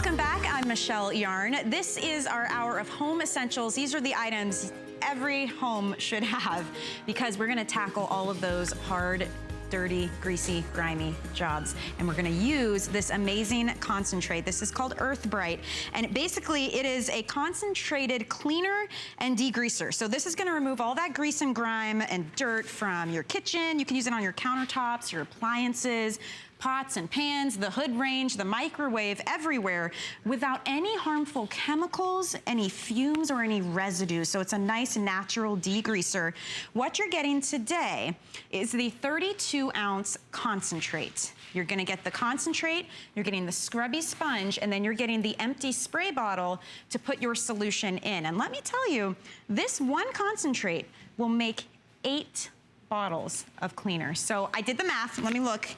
Welcome back. I'm Michelle Yarn. This is our hour of home essentials. These are the items every home should have because we're gonna tackle all of those hard, dirty, greasy, grimy jobs. And we're gonna use this amazing concentrate. This is called Earth Bright. And basically it is a concentrated cleaner and degreaser. So this is gonna remove all that grease and grime and dirt from your kitchen. You can use it on your countertops, your appliances, pots and pans, the hood range, the microwave, everywhere, without any harmful chemicals, any fumes, or any residue. So it's a nice natural degreaser. What you're getting today is the 32-ounce concentrate. You're gonna get the concentrate, you're getting the scrubby sponge, and then you're getting the empty spray bottle to put your solution in. And let me tell you, this one concentrate will make 8 bottles of cleaner. So I did the math, let me look.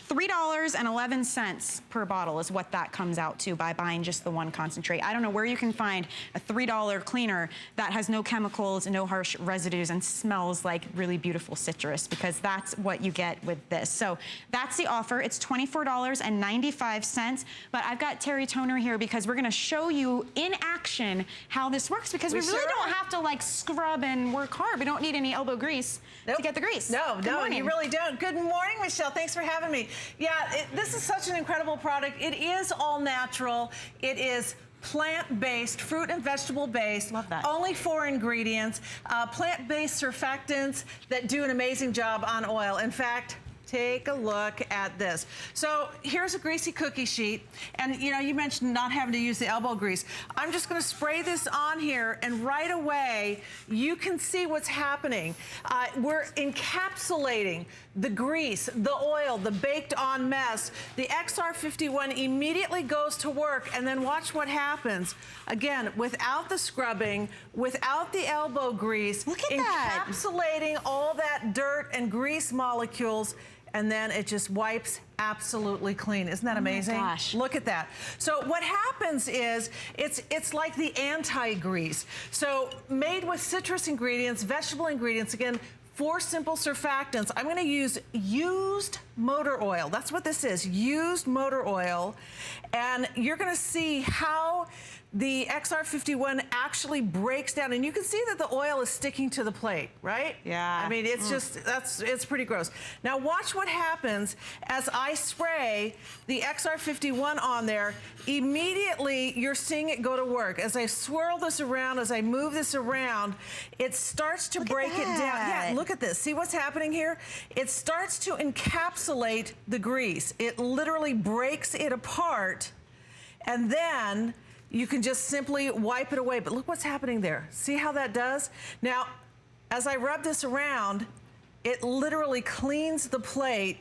$3.11 per bottle is what that comes out to by buying just the one concentrate. I don't know where you can find a $3 cleaner that has no chemicals, no harsh residues, and smells like really beautiful citrus, because that's what you get with this. So that's the offer. It's $24.95, but I've got Terry Toner here because we're gonna show you in action how this works, because we really don't have to like scrub and work hard. We don't need any elbow grease to get the grease. No, you really don't. Good morning, Michelle. Thanks for having me. Yeah, this is such an incredible product. It is all natural. It is plant-based, fruit and vegetable based. Love that. Only 4 ingredients. Plant-based surfactants that do an amazing job on oil. In fact, take a look at this. So here's a greasy cookie sheet. And you know, you mentioned not having to use the elbow grease. I'm just gonna spray this on here, and right away, you can see what's happening. We're encapsulating the grease, the oil, the baked on mess. The XR51 immediately goes to work, and then watch what happens. Again, without the scrubbing, without the elbow grease. Look at that. Encapsulating all that dirt and grease molecules, and then it just wipes absolutely clean. Isn't that amazing? Oh my gosh. Look at that. So what happens is, it's like the anti-grease. So made with citrus ingredients, vegetable ingredients, again, 4 simple surfactants. I'm gonna use used motor oil. That's what this is, used motor oil. And you're gonna see how the XR51 actually breaks down, and you can see that the oil is sticking to the plate, right? Yeah. I mean, it's just, it's pretty gross. Now watch what happens as I spray the XR51 on there. Immediately, you're seeing it go to work. As I swirl this around, as I move this around, it starts to break it down. Yeah, look at this. See what's happening here? It starts to encapsulate the grease. It literally breaks it apart, and then you can just simply wipe it away. But look what's happening there. See how that does? Now, as I rub this around, it literally cleans the plate.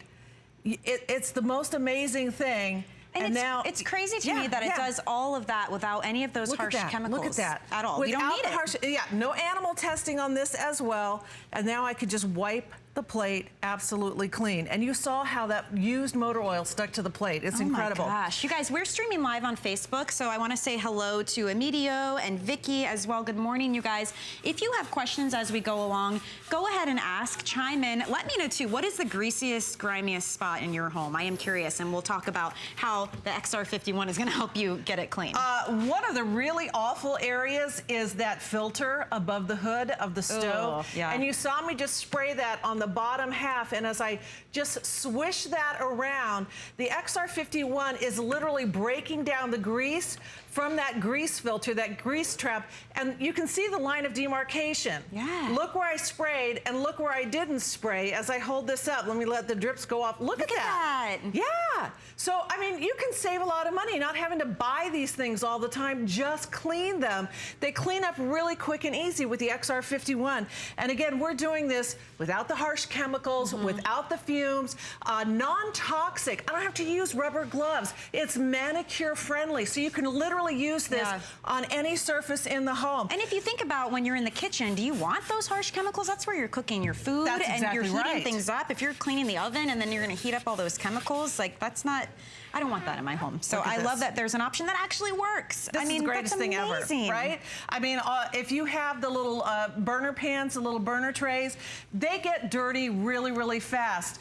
It's the most amazing thing. And now it's crazy to me that it does all of that without any of those harsh chemicals. Look at that. At all. We don't need it. No animal testing on this as well. And now I could just wipe the plate absolutely clean. And you saw how that used motor oil stuck to the plate. It's incredible. Oh my gosh. You guys, we're streaming live on Facebook, so I want to say hello to Emilio and Vicky as well. Good morning, you guys. If you have questions as we go along, go ahead and ask, chime in. Let me know too, what is the greasiest, grimiest spot in your home? I am curious, and we'll talk about how the XR51 is going to help you get it clean. One of the really awful areas is that filter above the hood of the stove. Yeah. And you saw me just spray that on the bottom half, and as I just swish that around, the XR51 is literally breaking down the grease from that grease filter, that grease trap, and you can see the line of demarcation. Yeah. Look where I sprayed and look where I didn't spray. As I hold this up, let me let the drips go off. Look at that. Yeah. So, I mean, you can save a lot of money not having to buy these things all the time. Just clean them. They clean up really quick and easy with the XR51. And again, we're doing this without the harsh chemicals, without the fumes, non-toxic. I don't have to use rubber gloves. It's manicure friendly, so you can literally use this on any surface in the home. And if you think about when you're in the kitchen, do you want those harsh chemicals? That's where you're cooking your food. That's and exactly you're heating things up. If you're cleaning the oven and then you're gonna heat up all those chemicals, like that's not I don't want that in my home. So I this. love that there's an option that actually works. This is the greatest thing ever, right? I mean, if you have the little burner pans, the little burner trays, they get dirty really, really fast.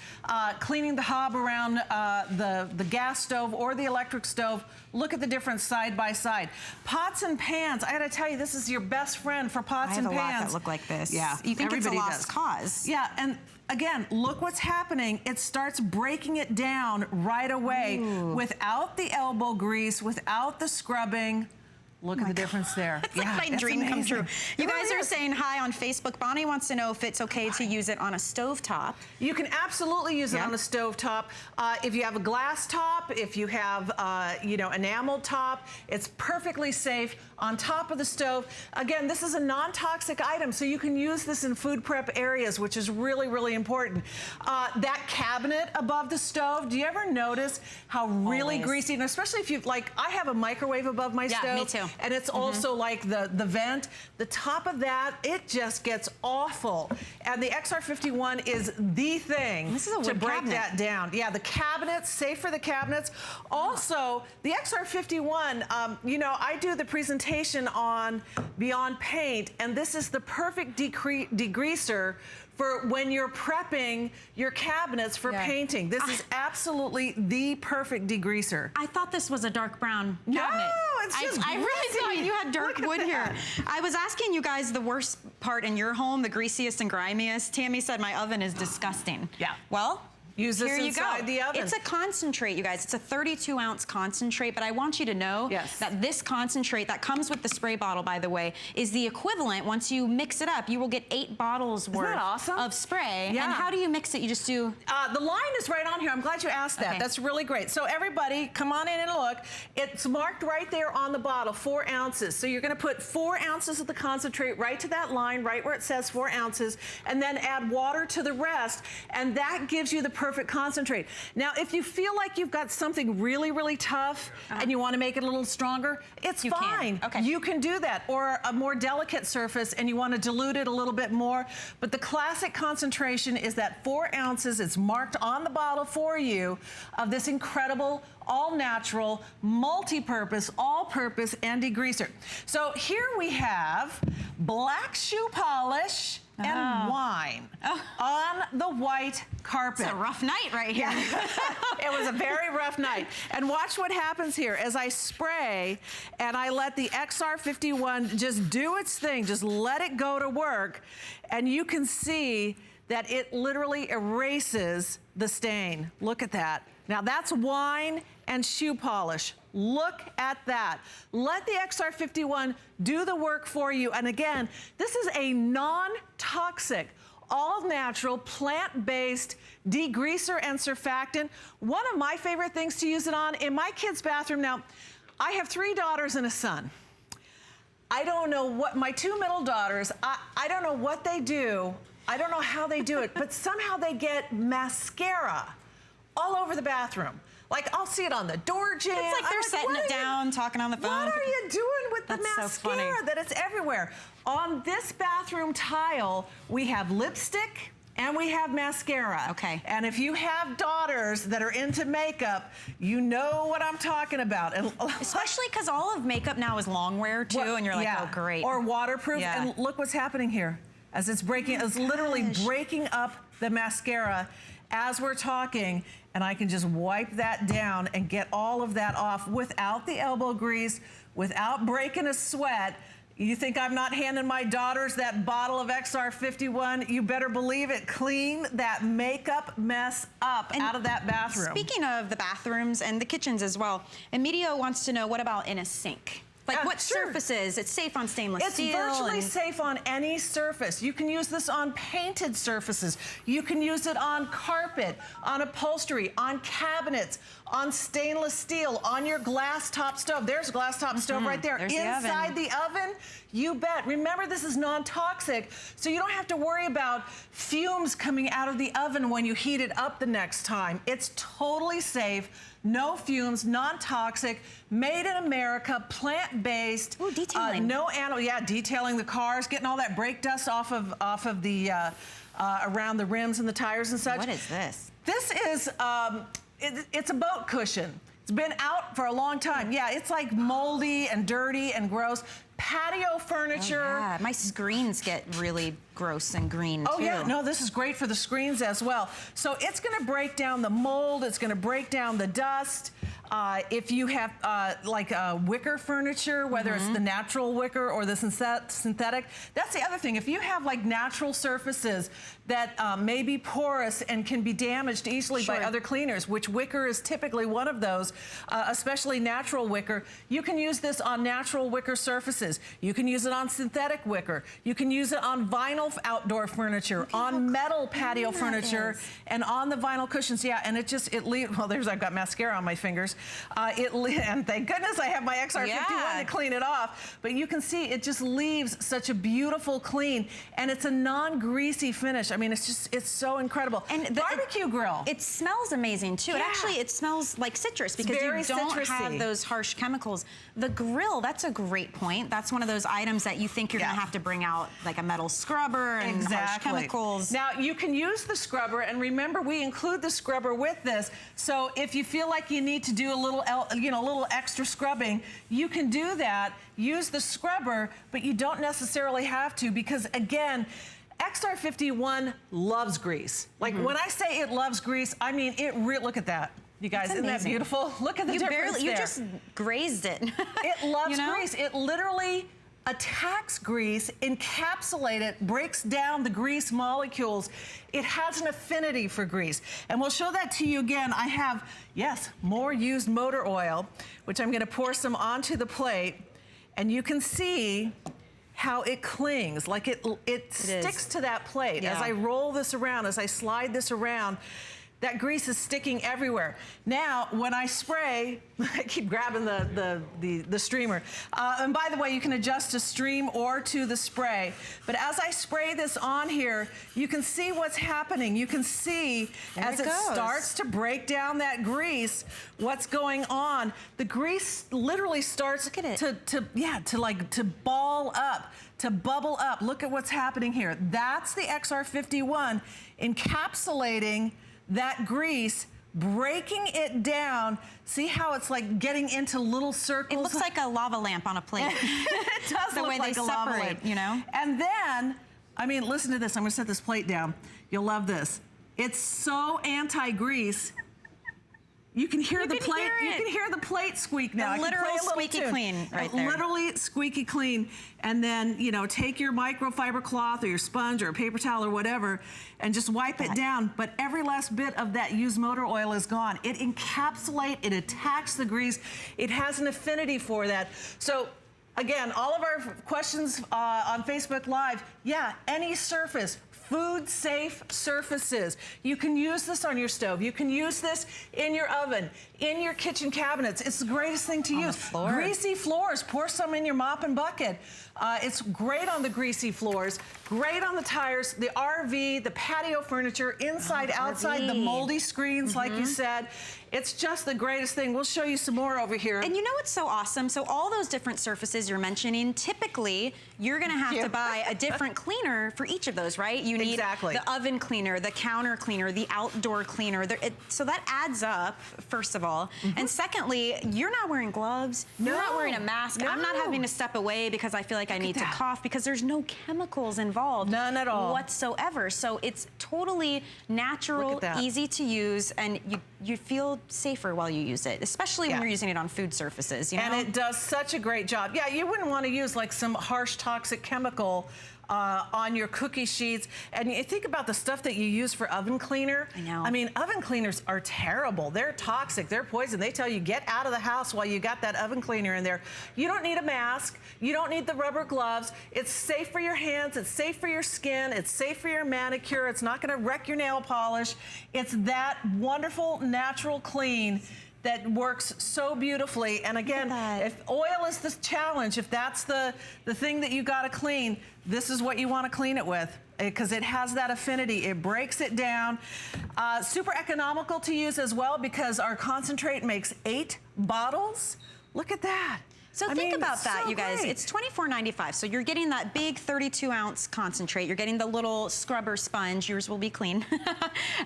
Cleaning the hob around the gas stove or the electric stove, look at the difference side by side. Pots and pans, I gotta tell you, this is your best friend for pots and pans. I have a lot that look like this. Yeah, you think everybody it's a lost does. cause. Yeah, and again, look what's happening. It starts breaking it down right away. Ooh. Without the elbow grease, without the scrubbing. Look at the difference there. It's like my dream come true. You guys really are is. saying hi on Facebook. Bonnie wants to know if it's okay to use it on a stovetop. You can absolutely use it Yeah. on a stovetop. If you have a glass top, if you have, you know, enameled top, it's perfectly safe on top of the stove. Again, this is a non-toxic item, so you can use this in food prep areas, which is really, really important. That cabinet above the stove, do you ever notice how really Always. greasy, and especially if you, like, I have a microwave above my stove. me too. And it's also like the vent. The top of that, it just gets awful. And the XR51 is the thing This is a to wood break cabinet. that down. Yeah, the cabinets, safe for the cabinets. Also, the XR51, you know, I do the presentation on Beyond Paint, and this is the perfect degreaser for when you're prepping your cabinets for painting. This is absolutely the perfect degreaser. I thought this was a dark brown cabinet. No, it's just I really thought you had dark wood here. I was asking you guys the worst part in your home, the greasiest and grimiest. Tammy said my oven is disgusting. Yeah. Well, use this here you inside go. the oven. It's a concentrate, you guys. It's a 32-ounce concentrate, but I want you to know that this concentrate that comes with the spray bottle, by the way, is the equivalent. Once you mix it up, you will get 8 bottles worth of spray. Yeah. And how do you mix it? You just do... The line is right on here. I'm glad you asked that. Okay. That's really great. So everybody, come on in and look. It's marked right there on the bottle, 4 ounces. So you're gonna put 4 ounces of the concentrate right to that line, right where it says 4 ounces, and then add water to the rest, and that gives you the perfect concentrate. Now, if you feel like you've got something really, really tough and you want to make it a little stronger, it's fine. Okay. You can do that. Or a more delicate surface and you want to dilute it a little bit more. But the classic concentration is that 4 ounces. It's marked on the bottle for you of this incredible, all-natural, multi-purpose, all-purpose and degreaser. So here we have black shoe polish and wine on the white carpet. It's a rough night right here. It was a very rough night. And watch what happens here as I spray and I let the XR51 just do its thing, just let it go to work, and you can see that it literally erases the stain. Look at that. Now that's wine and shoe polish. Look at that. Let the XR51 do the work for you. And again, this is a non-toxic, all-natural, plant-based degreaser and surfactant. One of my favorite things to use it on in my kids' bathroom. Now, I have 3 daughters and a son. I don't know what, my 2 middle daughters, I don't know what they do. I don't know how they do it, but somehow they get mascara all over the bathroom. Like, I'll see it on the door jamb. It's like they're setting it down, talking on the phone. What are you doing with the mascara so funny. that it's everywhere? On this bathroom tile, we have lipstick and we have mascara. Okay. And if you have daughters that are into makeup, you know what I'm talking about. And especially because all of makeup now is long wear too, and you're like, oh, great. Or waterproof. Yeah. And look what's happening here. As it's breaking, it's literally breaking up the mascara as we're talking, and I can just wipe that down and get all of that off without the elbow grease, without breaking a sweat. You think I'm not handing my daughters that bottle of XR51? You better believe it. Clean that makeup mess up out of that bathroom. Speaking of the bathrooms and the kitchens as well, Emilio wants to know, what about in a sink? Like what surfaces? It's safe on stainless steel. It's virtually safe on any surface. You can use this on painted surfaces. You can use it on carpet, on upholstery, on cabinets, on stainless steel, on your glass top stove. There's a glass top stove right there. There's inside the oven, you bet. Remember, this is non-toxic, so you don't have to worry about fumes coming out of the oven when you heat it up the next time. It's totally safe. No fumes, non-toxic, made in America, plant-based. Ooh, detailing. No animal, detailing the cars, getting all that brake dust off of the around the rims and the tires and such. What is this? This is it's a boat cushion. It's been out for a long time. Yeah, it's like moldy and dirty and gross. Patio furniture. Oh, yeah. My screens get really gross and green, too. Oh, yeah. No, this is great for the screens as well. So it's going to break down the mold. It's going to break down the dust. If you have like wicker furniture, whether it's the natural wicker or the synthetic, that's the other thing. If you have like natural surfaces that may be porous and can be damaged easily by other cleaners, which wicker is typically one of those, especially natural wicker, you can use this on natural wicker surfaces. You can use it on synthetic wicker. You can use it on vinyl outdoor furniture, on metal patio furniture, and on the vinyl cushions. Yeah, and it leaves, well, I've got mascara on my fingers. And thank goodness I have my XR51 to clean it off. But you can see it just leaves such a beautiful clean, and it's a non-greasy finish. I mean, it's so incredible. And the barbecue grill. It smells amazing too. Yeah. It smells like citrus because you don't have those harsh chemicals. The grill, that's a great point. That's one of those items that you think you're gonna have to bring out like a metal scrubber and harsh chemicals. Now you can use the scrubber, and remember we include the scrubber with this. So if you feel like you need to do a little extra scrubbing, you can do that. Use the scrubber, but you don't necessarily have to, because again, XR51 loves grease. Like when I say it loves grease, I mean look at that. You guys, isn't that beautiful? Look at the difference there. You just grazed it. It loves grease. It literally attacks grease, encapsulates it, breaks down the grease molecules. It has an affinity for grease. And we'll show that to you again. I have, yes, more used motor oil, which I'm gonna pour some onto the plate. And you can see how it clings, like it sticks to that plate. As I roll this around, as I slide this around, that grease is sticking everywhere. Now, when I spray, I keep grabbing the streamer. And by the way, you can adjust to stream or to the spray. But as I spray this on here, you can see what's happening. You can see as it starts to break down that grease, what's going on. The grease literally starts to ball up, to bubble up. Look at what's happening here. That's the XR51 encapsulating that grease, breaking it down. See how it's like getting into little circles? It looks like a lava lamp on a plate. It does look like a lava lamp, you know? And then, I mean, listen to this. I'm gonna set this plate down. You'll love this. It's so anti-grease. You can hear the plate. You can hear the plate squeak now. The literal squeaky clean right there. Literally squeaky clean. And then, you know, take your microfiber cloth or your sponge or a paper towel or whatever and just wipe it down. But every last bit of that used motor oil is gone. It encapsulates, it attacks the grease. It has an affinity for that. So again, all of our questions on Facebook Live, any surface, food-safe surfaces. You can use this on your stove. You can use this in your oven, in your kitchen cabinets. It's the greatest thing to use. Greasy floors, pour some in your mop and bucket. It's great on the greasy floors, great on the tires, the RV, the patio furniture, inside, outside, the moldy screens, like you said. It's just the greatest thing. We'll show you some more over here. And you know what's so awesome? So all those different surfaces you're mentioning, typically you're gonna have to buy a different cleaner for each of those, right? You need the oven cleaner, the counter cleaner, the outdoor cleaner. So that adds up, first of all. And secondly, you're not wearing gloves. You're not wearing a mask. I'm not having to step away because I feel like I need to cough, because there's no chemicals involved. None at all. Whatsoever. So it's totally natural, easy to use, and you feel safer while you use it, especially when you're using it on food surfaces, you know? And it does such a great job. Yeah, you wouldn't want to use like some harsh toxic chemical on your cookie sheets. And you think about the stuff that you use for oven cleaner. I know. I mean, oven cleaners are terrible. They're toxic, they're poison. They tell you get out of the house while you got that oven cleaner in there. You don't need a mask. You don't need the rubber gloves. It's safe for your hands. It's safe for your skin. It's safe for your manicure. It's not gonna wreck your nail polish. It's that wonderful, natural clean that works so beautifully. And again, if oil is the challenge, if that's the thing that you gotta clean, this is what you wanna clean it with, because it has that affinity. It breaks it down. Super economical to use as well, because our concentrate makes 8 bottles. Look at that. So think about that, you guys. It's $24.95. So you're getting that big 32-ounce concentrate. You're getting the little scrubber sponge. Yours will be clean.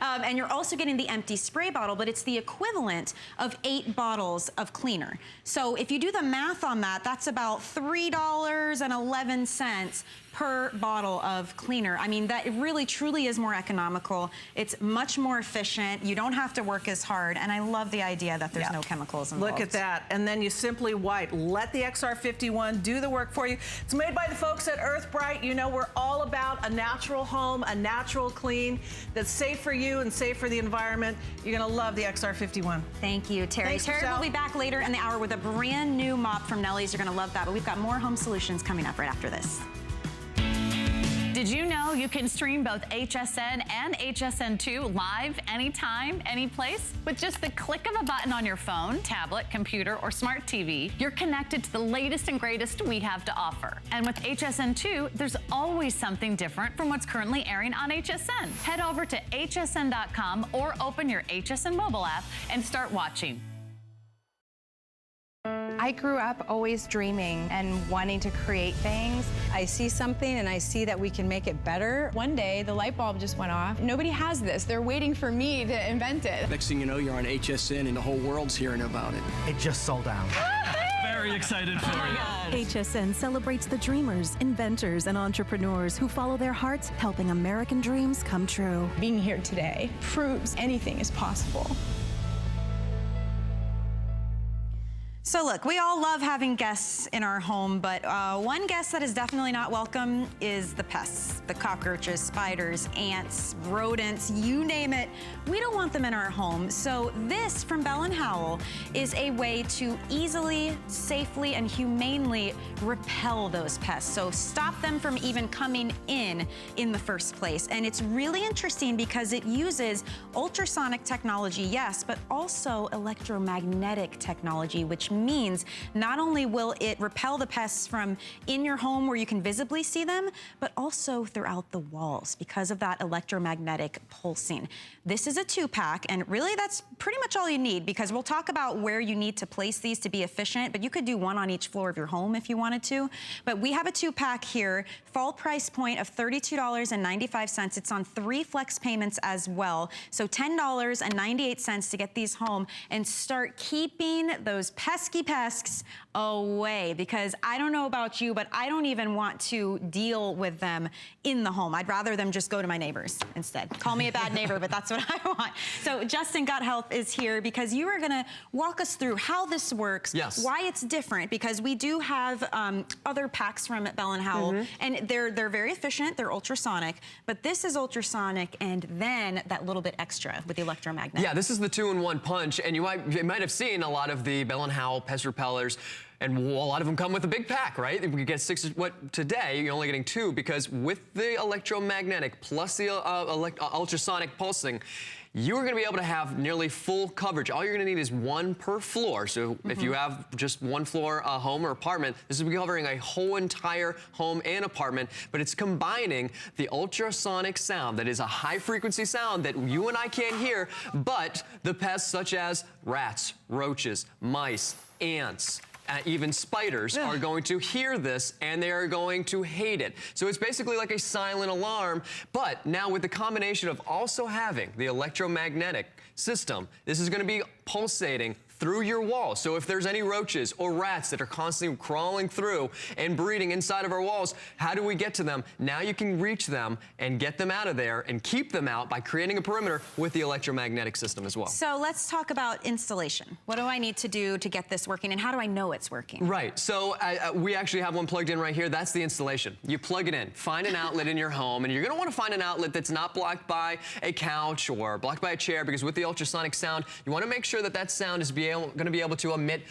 And you're also getting the empty spray bottle, but it's the equivalent of 8 bottles of cleaner. So if you do the math on that, that's about $3.11 per bottle of cleaner. I mean, that really truly is more economical. It's much more efficient. You don't have to work as hard. And I love the idea that there's no chemicals involved. Look at that. And then you simply wipe. Let the XR51 do the work for you. It's made by the folks at EarthBright. You know, we're all about a natural home, a natural clean that's safe for you and safe for the environment. You're going to love the XR51. Thank you, Terry. Thanks, Terry will be back later in the hour with a brand new mop from Nellie's. You're going to love that. But we've got more home solutions coming up right after this. Did you know you can stream both HSN and HSN2 live anytime, any place? With just the click of a button on your phone, tablet, computer, or smart TV, you're connected to the latest and greatest we have to offer. And with HSN2, there's always something different from what's currently airing on HSN. Head over to hsn.com or open your HSN mobile app and start watching. I grew up always dreaming and wanting to create things. I see something and I see that we can make it better. One day, the light bulb just went off. Nobody has this. They're waiting for me to invent it. Next thing you know, you're on HSN and the whole world's hearing about it. It just sold out. Very excited for you. HSN celebrates the dreamers, inventors, and entrepreneurs who follow their hearts, helping American dreams come true. Being here today proves anything is possible. So look, we all love having guests in our home, but one guest that is definitely not welcome is the pests, the cockroaches, spiders, ants, rodents, you name it. We don't want them in our home. So this from Bell & Howell is a way to easily, safely, and humanely repel those pests. So stop them from even coming in the first place. And it's really interesting because it uses ultrasonic technology, yes, but also electromagnetic technology, which means not only will it repel the pests from in your home where you can visibly see them, but also throughout the walls because of that electromagnetic pulsing. This is a 2-pack, and really that's pretty much all you need because we'll talk about where you need to place these to be efficient, but you could do one on each floor of your home if you wanted to. But we have a 2-pack here, fall price point of $32.95. It's on 3 flex payments as well. So $10.98 to get these home and start keeping those pesky pests away, because I don't know about you, but I don't even want to deal with them in the home. I'd rather them just go to my neighbors instead. Call me a bad neighbor, but that's what I want. So Justin Gut Health is here because you are gonna walk us through how this works, why it's different, because we do have other packs from Bell & Howell, and they're very efficient, they're ultrasonic, but this is ultrasonic and then that little bit extra with the electromagnet. Yeah, this is the 2-in-1 punch, and you might have seen a lot of the Bell & Howell pest repellers, and a lot of them come with a big pack, right? We get 6, today you're only getting 2 because with the electromagnetic plus the ultrasonic pulsing, you're gonna be able to have nearly full coverage. All you're gonna need is 1 per floor. So if you have just 1 floor home or apartment, this is covering a whole entire home and apartment, but it's combining the ultrasonic sound that is a high frequency sound that you and I can't hear, but the pests such as rats, roaches, mice, ants, even spiders are going to hear this and they are going to hate it. So it's basically like a silent alarm, but now with the combination of also having the electromagnetic system, this is going to be pulsating through your wall. So if there's any roaches or rats that are constantly crawling through and breeding inside of our walls, how do we get to them? Now you can reach them and get them out of there and keep them out by creating a perimeter with the electromagnetic system as well. So let's talk about installation. What do I need to do to get this working, and how do I know it's working? Right, so we actually have one plugged in right here. That's the installation. You plug it in, find an outlet in your home, and you're gonna wanna find an outlet that's not blocked by a couch or blocked by a chair, because with the ultrasonic sound, you wanna make sure that that sound is going to be able to emit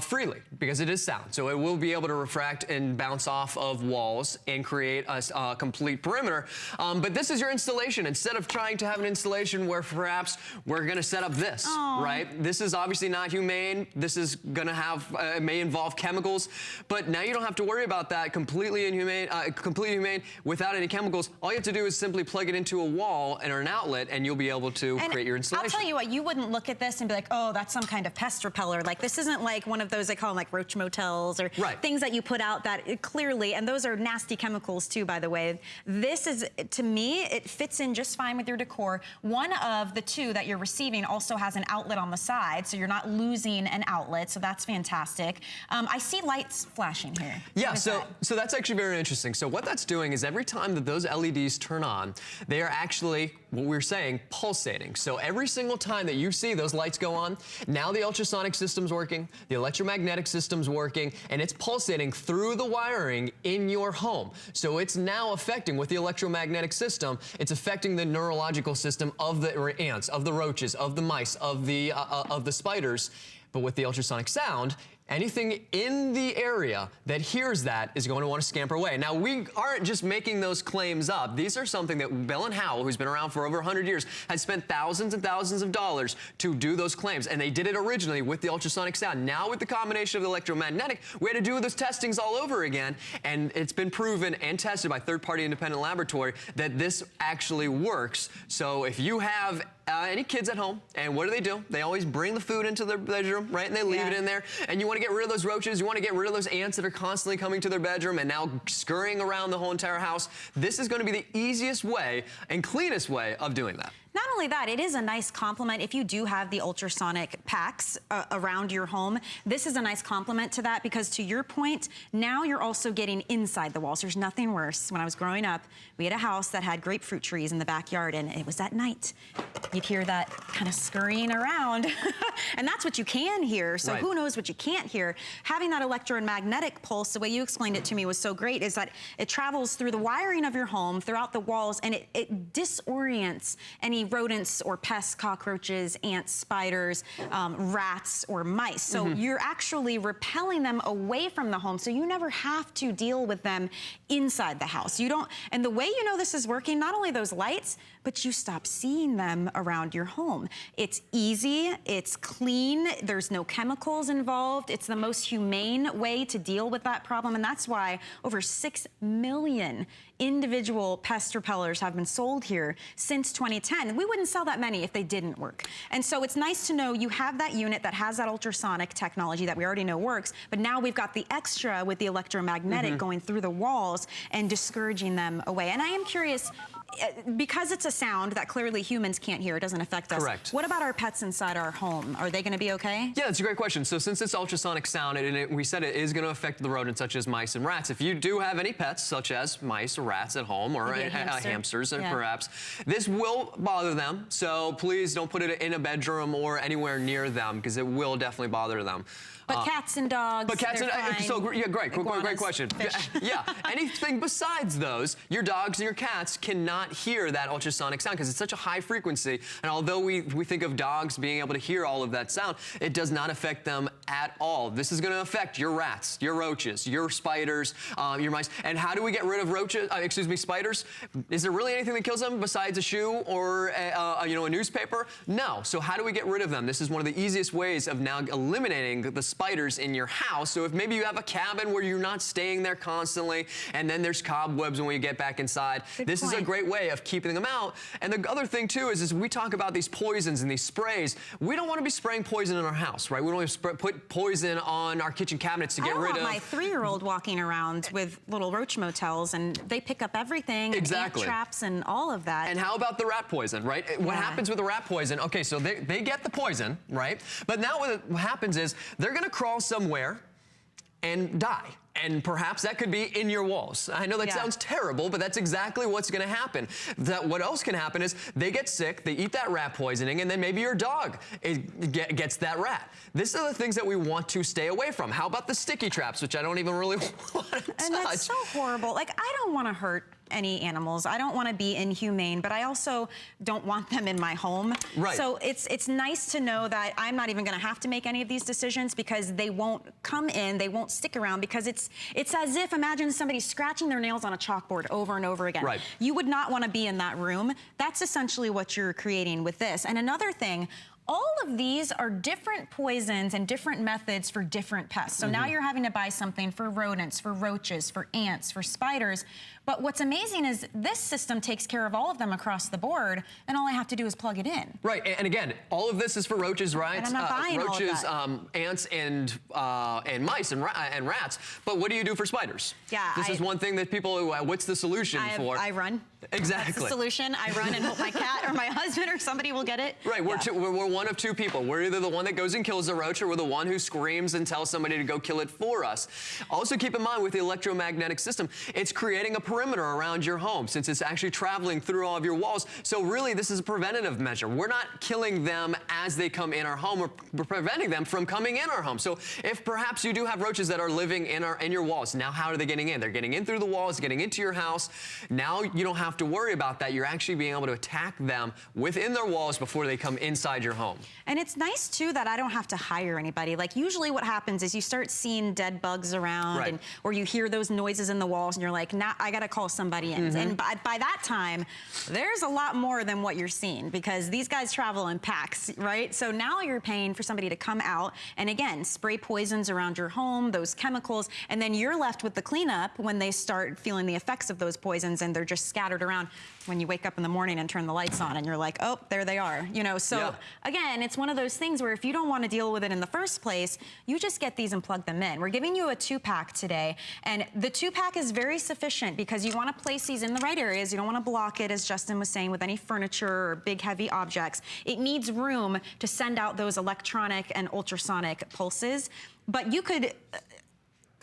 freely, because it is sound. So it will be able to refract and bounce off of walls and create a complete perimeter. But this is your installation. Instead of trying to have an installation where perhaps we're going to set up this, right? This is obviously not humane. This is going to have, it may involve chemicals, but now you don't have to worry about that. Completely humane without any chemicals. All you have to do is simply plug it into a wall and an outlet, and you'll be able to create your installation. I'll tell you what, you wouldn't look at this and be like, oh, that's some kind of pest repeller. Like, this isn't like one of those, they call them like roach motels or Right. things that you put out that it clearly, and those are nasty chemicals too, by the way. This is, to me, it fits in just fine with your decor. One of the two that you're receiving also has an outlet on the side, so you're not losing an outlet, so that's fantastic. I see lights flashing here. Yeah, so that's actually very interesting. So what that's doing is every time that those LEDs turn on, they are actually, what we're saying, pulsating. So every single time that you see those lights go on, now the ultrasonic system's working, the electromagnetic system's working, and it's pulsating through the wiring in your home. So it's now affecting, with the electromagnetic system, it's affecting the neurological system of the ants, of the roaches, of the mice, of the spiders. But with the ultrasonic sound, anything in the area that hears that is going to want to scamper away. Now, we aren't just making those claims up. These are something that Bell & Howell, who's been around for over 100 years, has spent thousands and thousands of dollars to do those claims. And they did it originally with the ultrasonic sound. Now, with the combination of the electromagnetic, we had to do those testings all over again. And it's been proven and tested by third-party independent laboratory that this actually works. So if you have any kids at home, and what do? They always bring the food into their bedroom, right? And they leave it in there. And you want to get rid of those roaches, you want to get rid of those ants that are constantly coming to their bedroom and now scurrying around the whole entire house. This is going to be the easiest way and cleanest way of doing that. Not only that, it is a nice complement if you do have the ultrasonic packs around your home. This is a nice complement to that because, to your point, now you're also getting inside the walls. There's nothing worse. When I was growing up, we had a house that had grapefruit trees in the backyard, and it was at night. You'd hear that kind of scurrying around, and that's what you can hear. So who knows what you can't hear? Having that electromagnetic pulse, the way you explained it to me was so great, is that it travels through the wiring of your home, throughout the walls, and it disorients any rodents or pests, cockroaches, ants, spiders, rats, or mice. So you're actually repelling them away from the home, so you never have to deal with them inside the house. You don't, and the way you know this is working, not only those lights, but you stop seeing them around your home. It's easy, it's clean, there's no chemicals involved. It's the most humane way to deal with that problem, and that's why over 6 million individual pest repellers have been sold here since 2010. We wouldn't sell that many if they didn't work. And so it's nice to know you have that unit that has that ultrasonic technology that we already know works, but now we've got the extra with the electromagnetic going through the walls and discouraging them away. And I am curious, because it's a sound that clearly humans can't hear, it doesn't affect us. Correct. What about our pets inside our home? Are they going to be okay? Yeah, that's a great question. So since it's ultrasonic sound, and we said it is going to affect the rodents such as mice and rats, if you do have any pets such as mice or rats at home, or hamsters perhaps, this will bother them. So please don't put it in a bedroom or anywhere near them, because it will definitely bother them. But cats and dogs, but cats and so yeah, great question. Yeah, anything besides those, your dogs and your cats cannot hear that ultrasonic sound because it's such a high frequency. And although we think of dogs being able to hear all of that sound, it does not affect them at all. This is going to affect your rats, your roaches, your spiders, your mice. And how do we get rid of roaches? Spiders? Is there really anything that kills them besides a shoe or a newspaper? No. So how do we get rid of them? This is one of the easiest ways of now eliminating the spiders in your house. So if maybe you have a cabin where you're not staying there constantly, and then there's cobwebs when you get back inside, this is a great way of keeping them out. And the other thing too is we talk about these poisons and these sprays. We don't want to be spraying poison in our house, right? We don't want to put poison on our kitchen cabinets to get rid of. I don't want my 3-year-old walking around with little roach motels, and they pick up everything, exactly, and ant traps and all of that. And how about the rat poison, right? What happens with the rat poison? Okay, so they get the poison, right? But now what happens is they're going to crawl somewhere and die. And perhaps that could be in your walls. I know that sounds terrible, but that's exactly what's going to happen. What else can happen is they get sick, they eat that rat poisoning, and then maybe your dog gets that rat. These are the things that we want to stay away from. How about the sticky traps, which I don't even really want to touch? And that's so horrible. Like, I don't want to hurt any animals. I don't want to be inhumane, but I also don't want them in my home. Right. So it's nice to know that I'm not even going to have to make any of these decisions because they won't come in, they won't stick around, because it's as if, imagine somebody scratching their nails on a chalkboard over and over again. Right. You would not want to be in that room. That's essentially what you're creating with this. And another thing, all of these are different poisons and different methods for different pests. So now you're having to buy something for rodents, for roaches, for ants, for spiders. But what's amazing is this system takes care of all of them across the board, and all I have to do is plug it in. Right, and again, all of this is for roaches, right? And I'm not buying roaches, all of that. ants, and mice and rats. But what do you do for spiders? Yeah, this is one thing that people. What's the solution for? I run. Exactly. That's the solution. I run and hope my cat or my husband or somebody will get it. Right, we're one of two people. We're either the one that goes and kills the roach, or we're the one who screams and tells somebody to go kill it for us. Also keep in mind with the electromagnetic system, it's creating a perimeter around your home since it's actually traveling through all of your walls. So really this is a preventative measure. We're not killing them as they come in our home, we're preventing them from coming in our home. So if perhaps you do have roaches that are living in your walls, now how are they getting in? They're getting in through the walls, getting into your house. Now you don't have to worry about that. You're actually being able to attack them within their walls before they come inside your home. And it's nice too that I don't have to hire anybody. Like usually what happens is you start seeing dead bugs around, right. or you hear those noises in the walls and you're like, nah, I gotta call somebody in. And by that time, there's a lot more than what you're seeing because these guys travel in packs, right? So now you're paying for somebody to come out and again, spray poisons around your home, those chemicals, and then you're left with the cleanup when they start feeling the effects of those poisons and they're just scattered around when you wake up in the morning and turn the lights on and you're like, oh, there they are. You know, so again, it's one of those things where if you don't want to deal with it in the first place, you just get these and plug them in. We're giving you a 2-pack today, and the 2-pack is very sufficient because you want to place these in the right areas. You don't want to block it, as Justin was saying, with any furniture or big heavy objects. It needs room to send out those electronic and ultrasonic pulses, but you could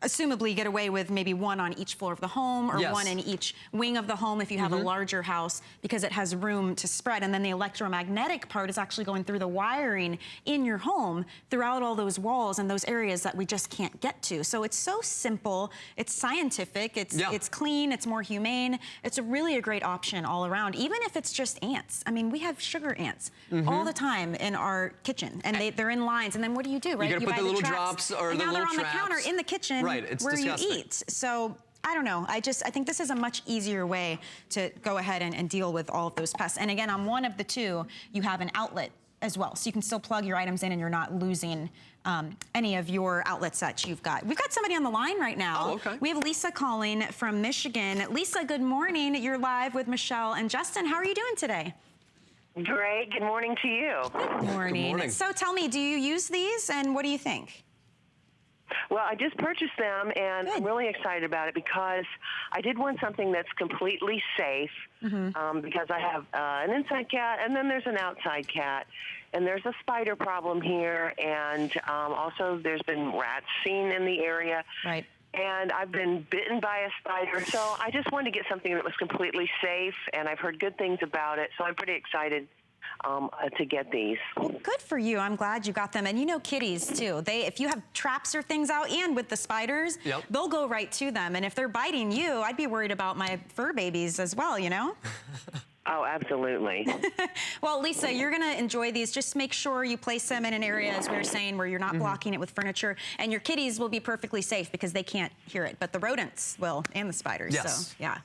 assumably get away with maybe one on each floor of the home or one in each wing of the home if you have a larger house because it has room to spread. And then the electromagnetic part is actually going through the wiring in your home throughout all those walls and those areas that we just can't get to. So it's so simple, it's scientific, it's clean, it's more humane. It's really a great option all around, even if it's just ants. I mean, we have sugar ants all the time in our kitchen and they're in lines. And then what do you do, right? You gotta put buy the little traps, drops or and the now little they're on traps. the counter in the kitchen. Right, it's where disgusting. you eat. So I don't know. I think this is a much easier way to go ahead and deal with all of those pests. And again, on one of the two, you have an outlet as well. So you can still plug your items in and you're not losing any of your outlets that you've got. We've got somebody on the line right now. Oh, okay. We have Lisa calling from Michigan. Lisa, good morning. You're live with Michelle and Justin. How are you doing today? Great. Good morning to you. Good morning. Good morning. So tell me, do you use these and what do you think? Well, I just purchased them, and I'm really excited about it because I did want something that's completely safe because I have an inside cat, and then there's an outside cat, and there's a spider problem here, and also there's been rats seen in the area. Right. And I've been bitten by a spider, so I just wanted to get something that was completely safe, and I've heard good things about it, so I'm pretty excited to get these. Well, good for you. I'm glad you got them. And you know kitties too. If you have traps or things out and with the spiders, they'll go right to them. And if they're biting you, I'd be worried about my fur babies as well, you know? Oh, absolutely. Well, Lisa, you're going to enjoy these. Just make sure you place them in an area, as we were saying, where you're not blocking it with furniture. And your kitties will be perfectly safe because they can't hear it. But the rodents will, and the spiders. Yes. So, yeah.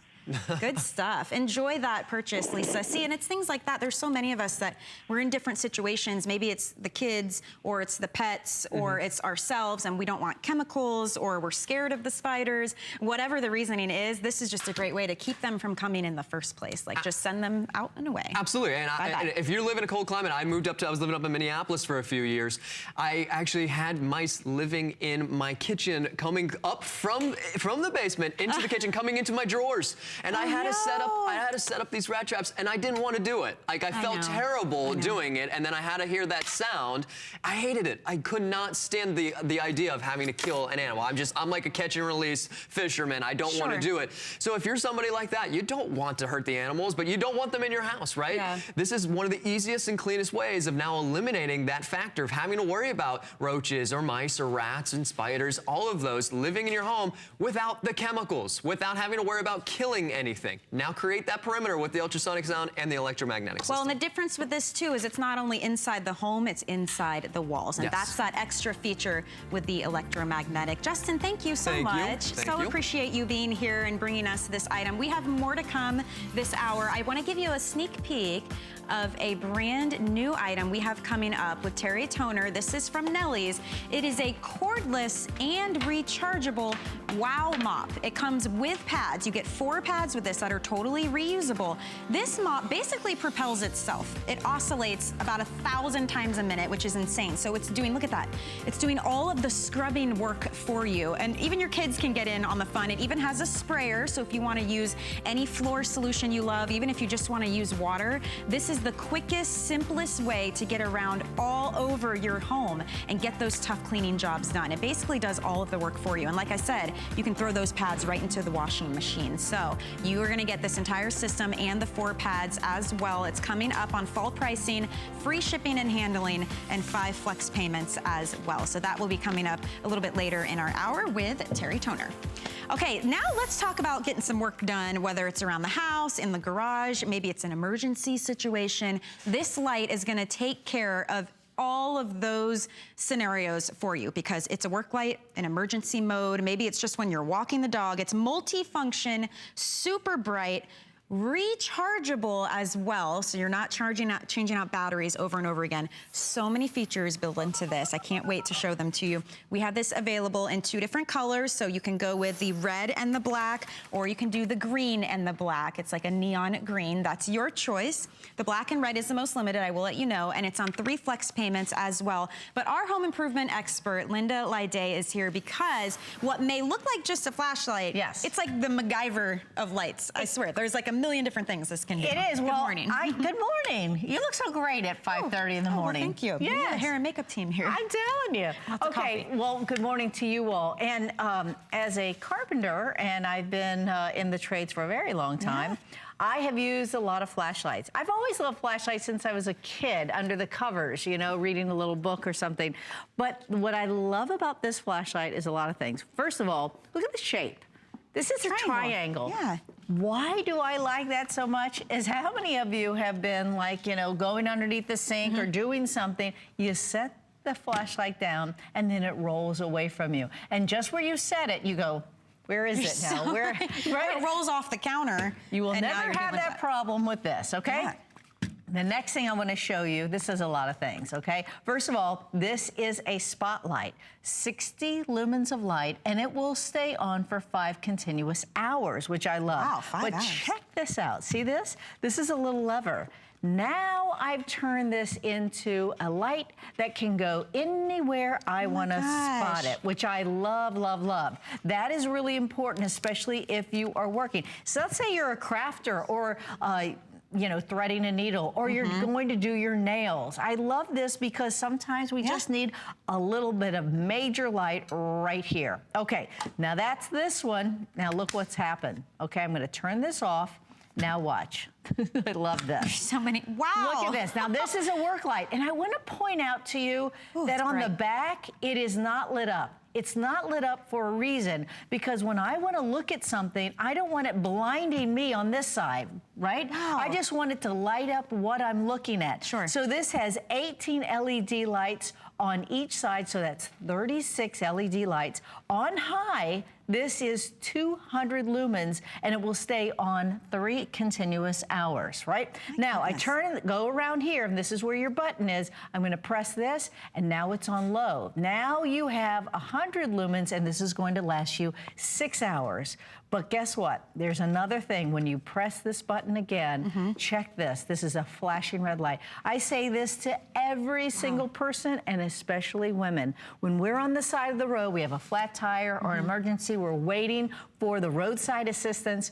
Good stuff. Enjoy that purchase, Lisa. See, and it's things like that. There's so many of us that we're in different situations. Maybe it's the kids or it's the pets or it's ourselves and we don't want chemicals or we're scared of the spiders. Whatever the reasoning is, this is just a great way to keep them from coming in the first place. Like just send them out and away. Absolutely. And if you live in a cold climate, I was living up in Minneapolis for a few years. I actually had mice living in my kitchen, coming up from the basement into the kitchen, coming into my drawers. And I had to set up these rat traps, and I didn't want to do it. Like I felt terrible doing it, and then I had to hear that sound. I hated it. I could not stand the idea of having to kill an animal. I'm like a catch and release fisherman. I don't want to do it. So if you're somebody like that, you don't want to hurt the animals, but you don't want them in your house, right? Yeah. This is one of the easiest and cleanest ways of now eliminating that factor of having to worry about roaches or mice or rats and spiders, all of those living in your home without the chemicals, without having to worry about killing anything. Now create that perimeter with the ultrasonic sound and the electromagnetic system. Well, and the difference with this too is it's not only inside the home, it's inside the walls. And that's that extra feature with the electromagnetic. Justin, thank you so much. So appreciate you being here and bringing us this item. We have more to come this hour. I want to give you a sneak peek of a brand new item we have coming up with Terry Toner. This is from Nellie's. It is a cordless and rechargeable Wow Mop. It comes with pads. You get 4 pads pads with this that are totally reusable. This mop basically propels itself. It oscillates about 1,000 times a minute, which is insane. So it's doing, look at that. It's doing all of the scrubbing work for you. And even your kids can get in on the fun. It even has a sprayer, so if you want to use any floor solution you love, even if you just want to use water, this is the quickest, simplest way to get around all over your home and get those tough cleaning jobs done. It basically does all of the work for you. And like I said, you can throw those pads right into the washing machine. So you are going to get this entire system and the 4 pads as well. It's coming up on fall pricing, free shipping and handling, and 5 flex payments as well. So that will be coming up a little bit later in our hour with Terry Toner. Okay, now let's talk about getting some work done, whether it's around the house, in the garage, maybe it's an emergency situation. This light is going to take care of all of those scenarios for you because it's a work light, an emergency mode. Maybe it's just when you're walking the dog. It's multi-function, super bright, rechargeable as well, so you're not changing out batteries over and over again. So many features built into this. I can't wait to show them to you. We have this available in 2 different colors, so you can go with the red and the black, or you can do the green and the black. It's like a neon green. That's your choice. The black and red is the most limited, I will let you know, and it's on 3 flex payments as well. But our home improvement expert, Linda Lide, is here because what may look like just a flashlight, yes, it's like the MacGyver of lights. I swear, there's like a million different things this can do. It is. Good well, morning. Good morning. You look so great at 5:30 in the morning. Well, thank you. Yeah, We have a hair and makeup team here. I'm telling you. Okay. Well, good morning to you all. And as a carpenter, and I've been in the trades for a very long time. Yeah. I have used a lot of flashlights. I've always loved flashlights since I was a kid, under the covers, you know, reading a little book or something. But what I love about this flashlight is a lot of things. First of all, look at the shape. This is a triangle. Yeah. Why do I like that so much is how many of you have been like, you know, going underneath the sink or doing something, you set the flashlight down and then it rolls away from you. And just where you set it, you go, where is it now? Where, right? It rolls off the counter. You will never have that problem with this, okay? Yeah. The next thing I want to show you, this is a lot of things, okay? First of all, this is a spotlight, 60 lumens of light, and it will stay on for 5 continuous hours, which I love. Wow, 5 hours. But check this out. See this? This is a little lever. Now I've turned this into a light that can go anywhere I want to spot it, which I love, love, love. That is really important, especially if you are working. So let's say you're a crafter or you know, threading a needle, or you're going to do your nails. I love this because sometimes we just need a little bit of major light right here. Okay, now that's this one. Now look what's happened. Okay, I'm gonna turn this off. Now watch. I love this. There's so many, wow. Look at this. Now this is a work light, and I wanna point out to you that on the back, it is not lit up. It's not lit up for a reason, because when I want to look at something, I don't want it blinding me on this side, right? No. I just want it to light up what I'm looking at. Sure. So this has 18 LED lights on each side, so that's 36 LED lights. On high, this is 200 lumens, and it will stay on 3 continuous hours, right? Now, I turn and go around here, and this is where your button is. I'm gonna press this, and now it's on low. Now you have 100 lumens, and this is going to last you 6 hours. But guess what? There's another thing. When you press this button again, check this. This is a flashing red light. I say this to every single person, and especially women. When we're on the side of the road, we have a flat tire or an emergency, we're waiting for the roadside assistance,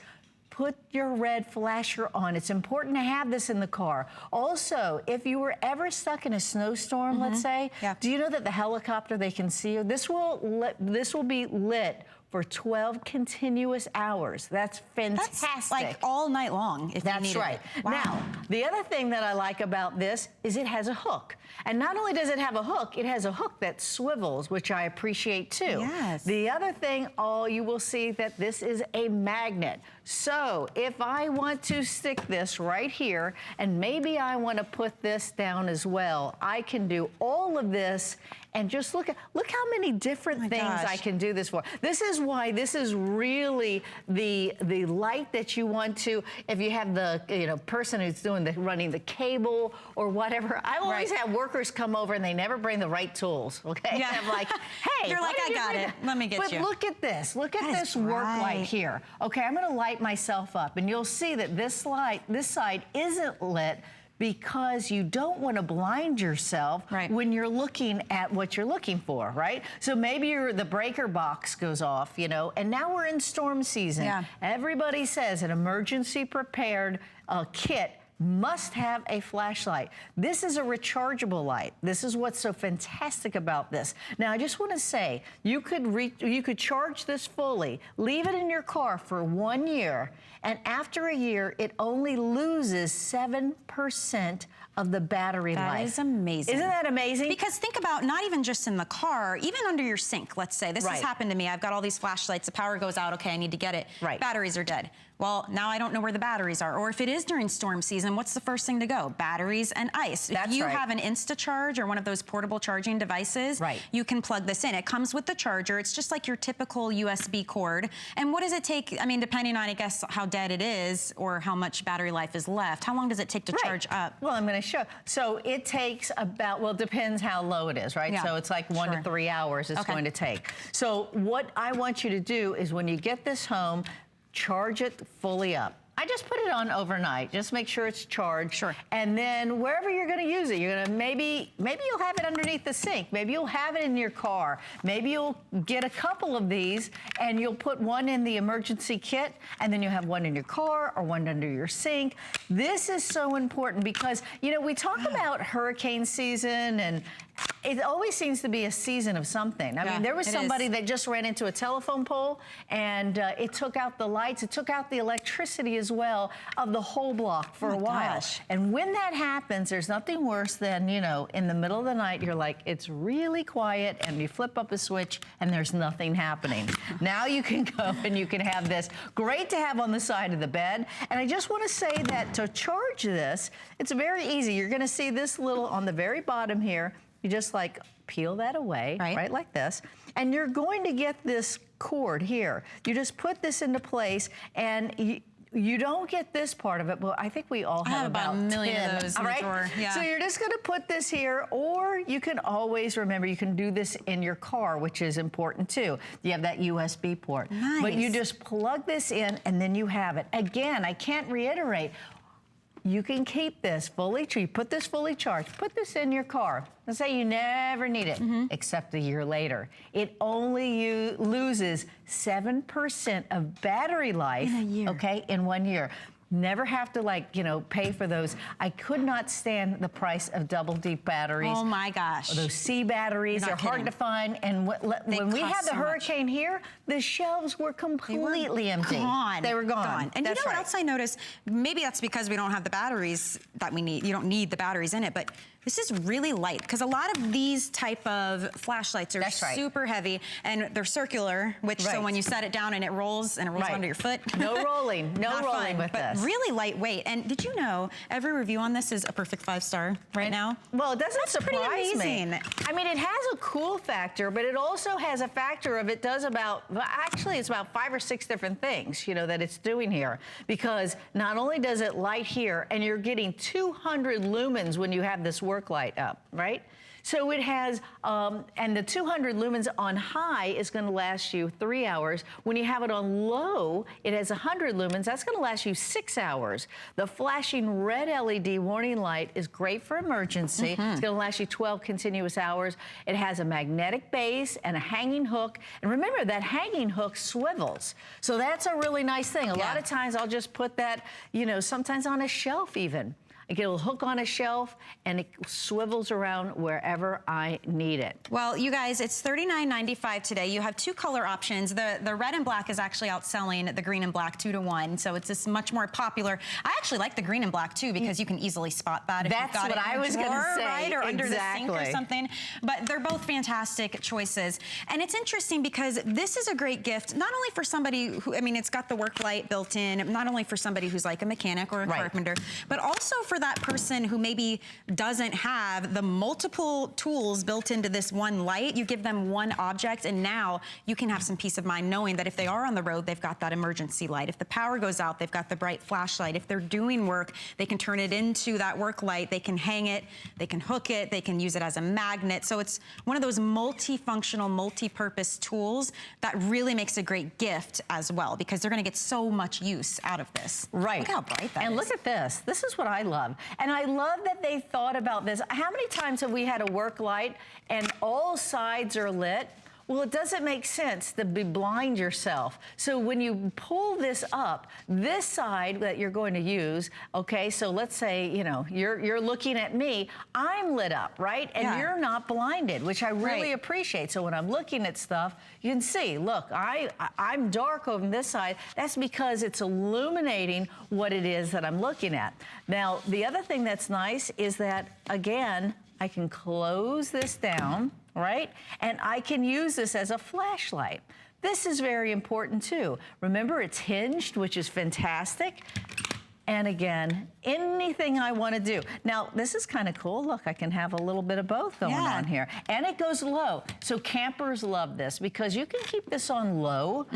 put your red flasher on. It's important to have this in the car. Also, if you were ever stuck in a snowstorm, let's say, do you know that the helicopter, they can see you? This will be lit for 12 continuous hours. That's fantastic. That's like all night long if you need it. That's right. Wow. Now, the other thing that I like about this is it has a hook. And not only does it have a hook, it has a hook that swivels, which I appreciate too. Yes. The other thing, you will see that this is a magnet. So if I want to stick this right here, and maybe I want to put this down as well, I can do all of this. And just look how many different things I can do this for. This is is why this is really the light that you want to, if you have the person who's doing running the cable or whatever. I always have workers come over and they never bring the right tools, okay? Yeah. I'm like, hey. You're like, I got it. Let me get you. But look at this. Look at this work light here. Okay, I'm gonna light myself up and you'll see that this side isn't lit because you don't want to blind yourself when you're looking at what you're looking for, right? So maybe the breaker box goes off, and now we're in storm season. Yeah. Everybody says an emergency prepared kit must have a flashlight. This is a rechargeable light. This is what's so fantastic about this. Now, I just want to say, you could charge this fully, leave it in your car for 1 year, and after a year, it only loses 7% of the battery life. That is amazing. Isn't that amazing? Because think about, not even just in the car, even under your sink, let's say. This has happened to me. I've got all these flashlights. The power goes out. Okay, I need to get it. Batteries are dead. Well, now I don't know where the batteries are. Or if it is during storm season, what's the first thing to go? Batteries and ice. If you have an InstaCharge or one of those portable charging devices, you can plug this in. It comes with the charger. It's just like your typical USB cord. And what does it take? I mean, depending on, I guess, how dead it is or how much battery life is left, how long does it take to charge up? Well, I'm going to show. So it takes about, well, it depends how low it is, right? Yeah. So it's like 1 to 3 hours it's going to take. So what I want you to do is when you get this home, charge it fully up. I just put it on overnight. Just make sure it's charged. Sure. And then wherever you're going to use it, you're going to maybe you'll have it underneath the sink. Maybe you'll have it in your car. Maybe you'll get a couple of these and you'll put one in the emergency kit and then you have one in your car or one under your sink. This is so important because, we talk about hurricane season and it always seems to be a season of something. I mean, there was somebody that just ran into a telephone pole and it took out the lights, it took out the electricity as well of the whole block for a while. And when that happens, there's nothing worse than, in the middle of the night, you're like, it's really quiet and you flip up a switch and there's nothing happening. Now you can go and you can have this. Great to have on the side of the bed. And I just want to say that to charge this, it's very easy. You're going to see this little on the very bottom here. You just like peel that away, right like this. And you're going to get this cord here. You just put this into place and you don't get this part of it, but I think we all have about a million 10, of those in the drawer. Yeah. So you're just going to put this here, or you can always remember you can do this in your car, which is important too. You have that USB port. Nice. But you just plug this in and then you have it. Again, I can't reiterate, you can keep this fully charged. You put this fully charged. Put this in your car. Let's say you never need it, except a year later. It only loses 7% of battery life, in 1 year. Never have to pay for those. I could not stand the price of double deep batteries. Oh my gosh. Those C batteries are hard to find. And when we had the hurricane here, the shelves were completely empty. They were gone. And you know what else I noticed? Maybe that's because we don't have the batteries that we need. You don't need the batteries in it, but this is really light because a lot of these type of flashlights are super heavy and they're circular, which so when you set it down and it rolls under your foot. No rolling, no rolling with this. Really lightweight. And did you know every review on this is a perfect 5-star right now? Well, it doesn't surprise amazing. me. I mean, it has a cool factor, but it also has a factor of it does about, actually it's about 5 or 6 different things, that it's doing here. Because not only does it light here, and you're getting 200 lumens when you have this work light up, right? So it has, and the 200 lumens on high is going to last you 3 hours. When you have it on low, it has 100 lumens. That's going to last you 6 hours. The flashing red LED warning light is great for emergency. It's going to last you 12 continuous hours. It has a magnetic base and a hanging hook. And remember, that hanging hook swivels. So that's a really nice thing. A lot of times I'll just put that, sometimes on a shelf even. I get a hook on a shelf, and it swivels around wherever I need it. Well, you guys, it's $39.95 today. You have 2 color options. The red and black is actually outselling the green and black 2 to 1, so it's just much more popular. I actually like the green and black, too, because you can easily spot that if you've got it in a drawer, right, or under the sink or something. But they're both fantastic choices. And it's interesting because this is a great gift, not only for somebody who, it's got the work light built in, not only for somebody who's like a mechanic or a carpenter, but also for for that person who maybe doesn't have the multiple tools built into this one light, you give them one object, and now you can have some peace of mind knowing that if they are on the road, they've got that emergency light. If the power goes out, they've got the bright flashlight. If they're doing work, they can turn it into that work light. They can hang it, they can hook it, they can use it as a magnet. So it's one of those multifunctional, multi-purpose tools that really makes a great gift as well, because they're gonna get so much use out of this. Right. Look how bright that is. And look at this. This is what I love. And I love that they thought about this. How many times have we had a work light and all sides are lit? Well, it doesn't make sense to be blind yourself. So when you pull this up, this side that you're going to use, okay, so let's say, you know, you're looking at me, I'm lit up, right? And you're not blinded, which I really appreciate. So when I'm looking at stuff, you can see, look, I'm dark over this side. That's because it's illuminating what it is that I'm looking at. Now, the other thing that's nice is that, again, I can close this down, right? And I can use this as a flashlight. This is very important too. Remember, it's hinged, which is fantastic. And again, anything I want to do. Now, this is kind of cool. Look, I can have a little bit of both going on here. And it goes low. So campers love this because you can keep this on low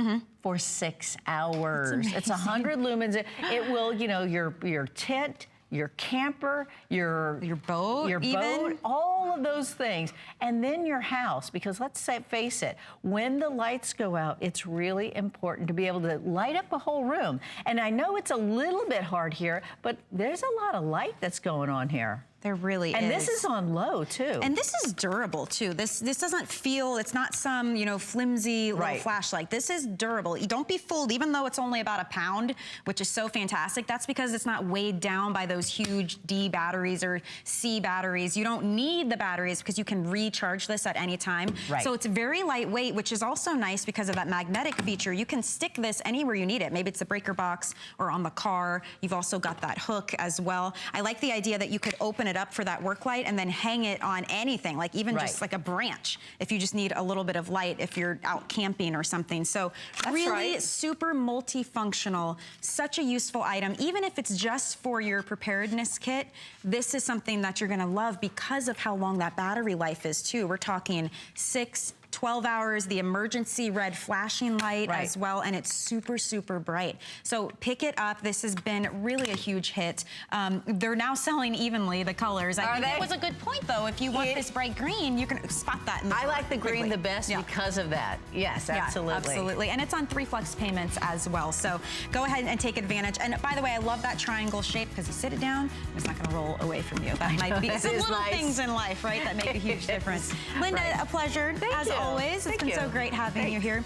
for 6 hours. It's 100 lumens. It will, you know, your tent, your camper, your boat, all of those things. And then your house, because let's face it, when the lights go out, it's really important to be able to light up a whole room. And I know it's a little bit hard here, but there's a lot of light that's going on here. There really is. And this is on low, too. And this is durable, too. This doesn't feel, it's not some, you know, flimsy little flashlight. This is durable. You don't be fooled, even though it's only about a pound, which is so fantastic. That's because it's not weighed down by those huge D batteries or C batteries. You don't need the batteries because you can recharge this at any time. So it's very lightweight, which is also nice because of that magnetic feature. You can stick this anywhere you need it. Maybe it's a breaker box or on the car. You've also got that hook as well. I like the idea that you could open it up for that work light and then hang it on anything, like even just like a branch, if you just need a little bit of light if you're out camping or something. So really super multifunctional, such a useful item. Even if it's just for your preparedness kit, this is something that you're gonna love because of how long that battery life is too. We're talking 12 hours, the emergency red flashing light as well, and it's super, super bright. So pick it up. This has been really a huge hit. They're now selling evenly, the colors. I think that was a good point, though. If you want this bright green, you can spot that in the I like the green the best because of that. Yes, absolutely. Absolutely. And it's on 3 flex payments as well. So go ahead and take advantage. And by the way, I love that triangle shape because you sit it down, it's not going to roll away from you. That might be some little things in life, right, that make a huge difference. Linda, a pleasure. Thank you. Always. It's been so great having you here.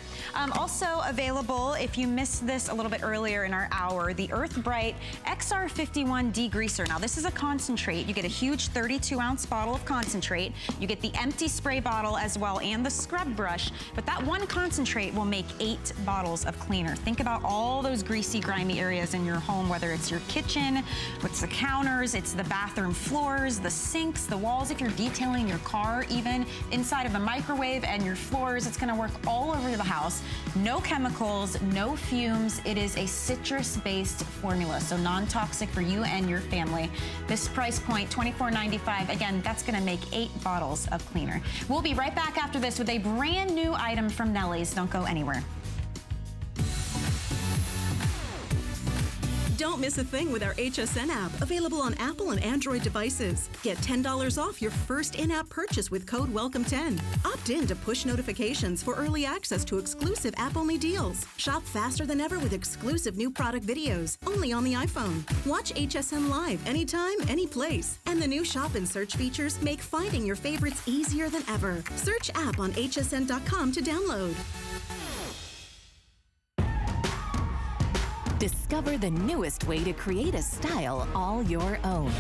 Also available, if you missed this a little bit earlier in our hour, the Earth Bright XR51 degreaser. Now this is a concentrate. You get a huge 32-ounce bottle of concentrate. You get the empty spray bottle as well and the scrub brush, but that one concentrate will make 8 bottles of cleaner. Think about all those greasy, grimy areas in your home, whether it's your kitchen, it's the counters, it's the bathroom floors, the sinks, the walls, if you're detailing your car, even inside of the microwave and your floors. It's going to work all over the house. No chemicals, no fumes. It is a citrus-based formula, so non-toxic for you and your family. This price point, $24.95. Again, that's going to make 8 bottles of cleaner. We'll be right back after this with a brand new item from Nellie's. Don't go anywhere. Don't miss a thing with our HSN app, available on Apple and Android devices. Get $10 off your first in-app purchase with code WELCOME10. Opt in to push notifications for early access to exclusive app-only deals. Shop faster than ever with exclusive new product videos, only on the iPhone. Watch HSN live anytime, any place. And the new shop and search features make finding your favorites easier than ever. Search app on hsn.com to download. Discover the newest way to create a style all your own.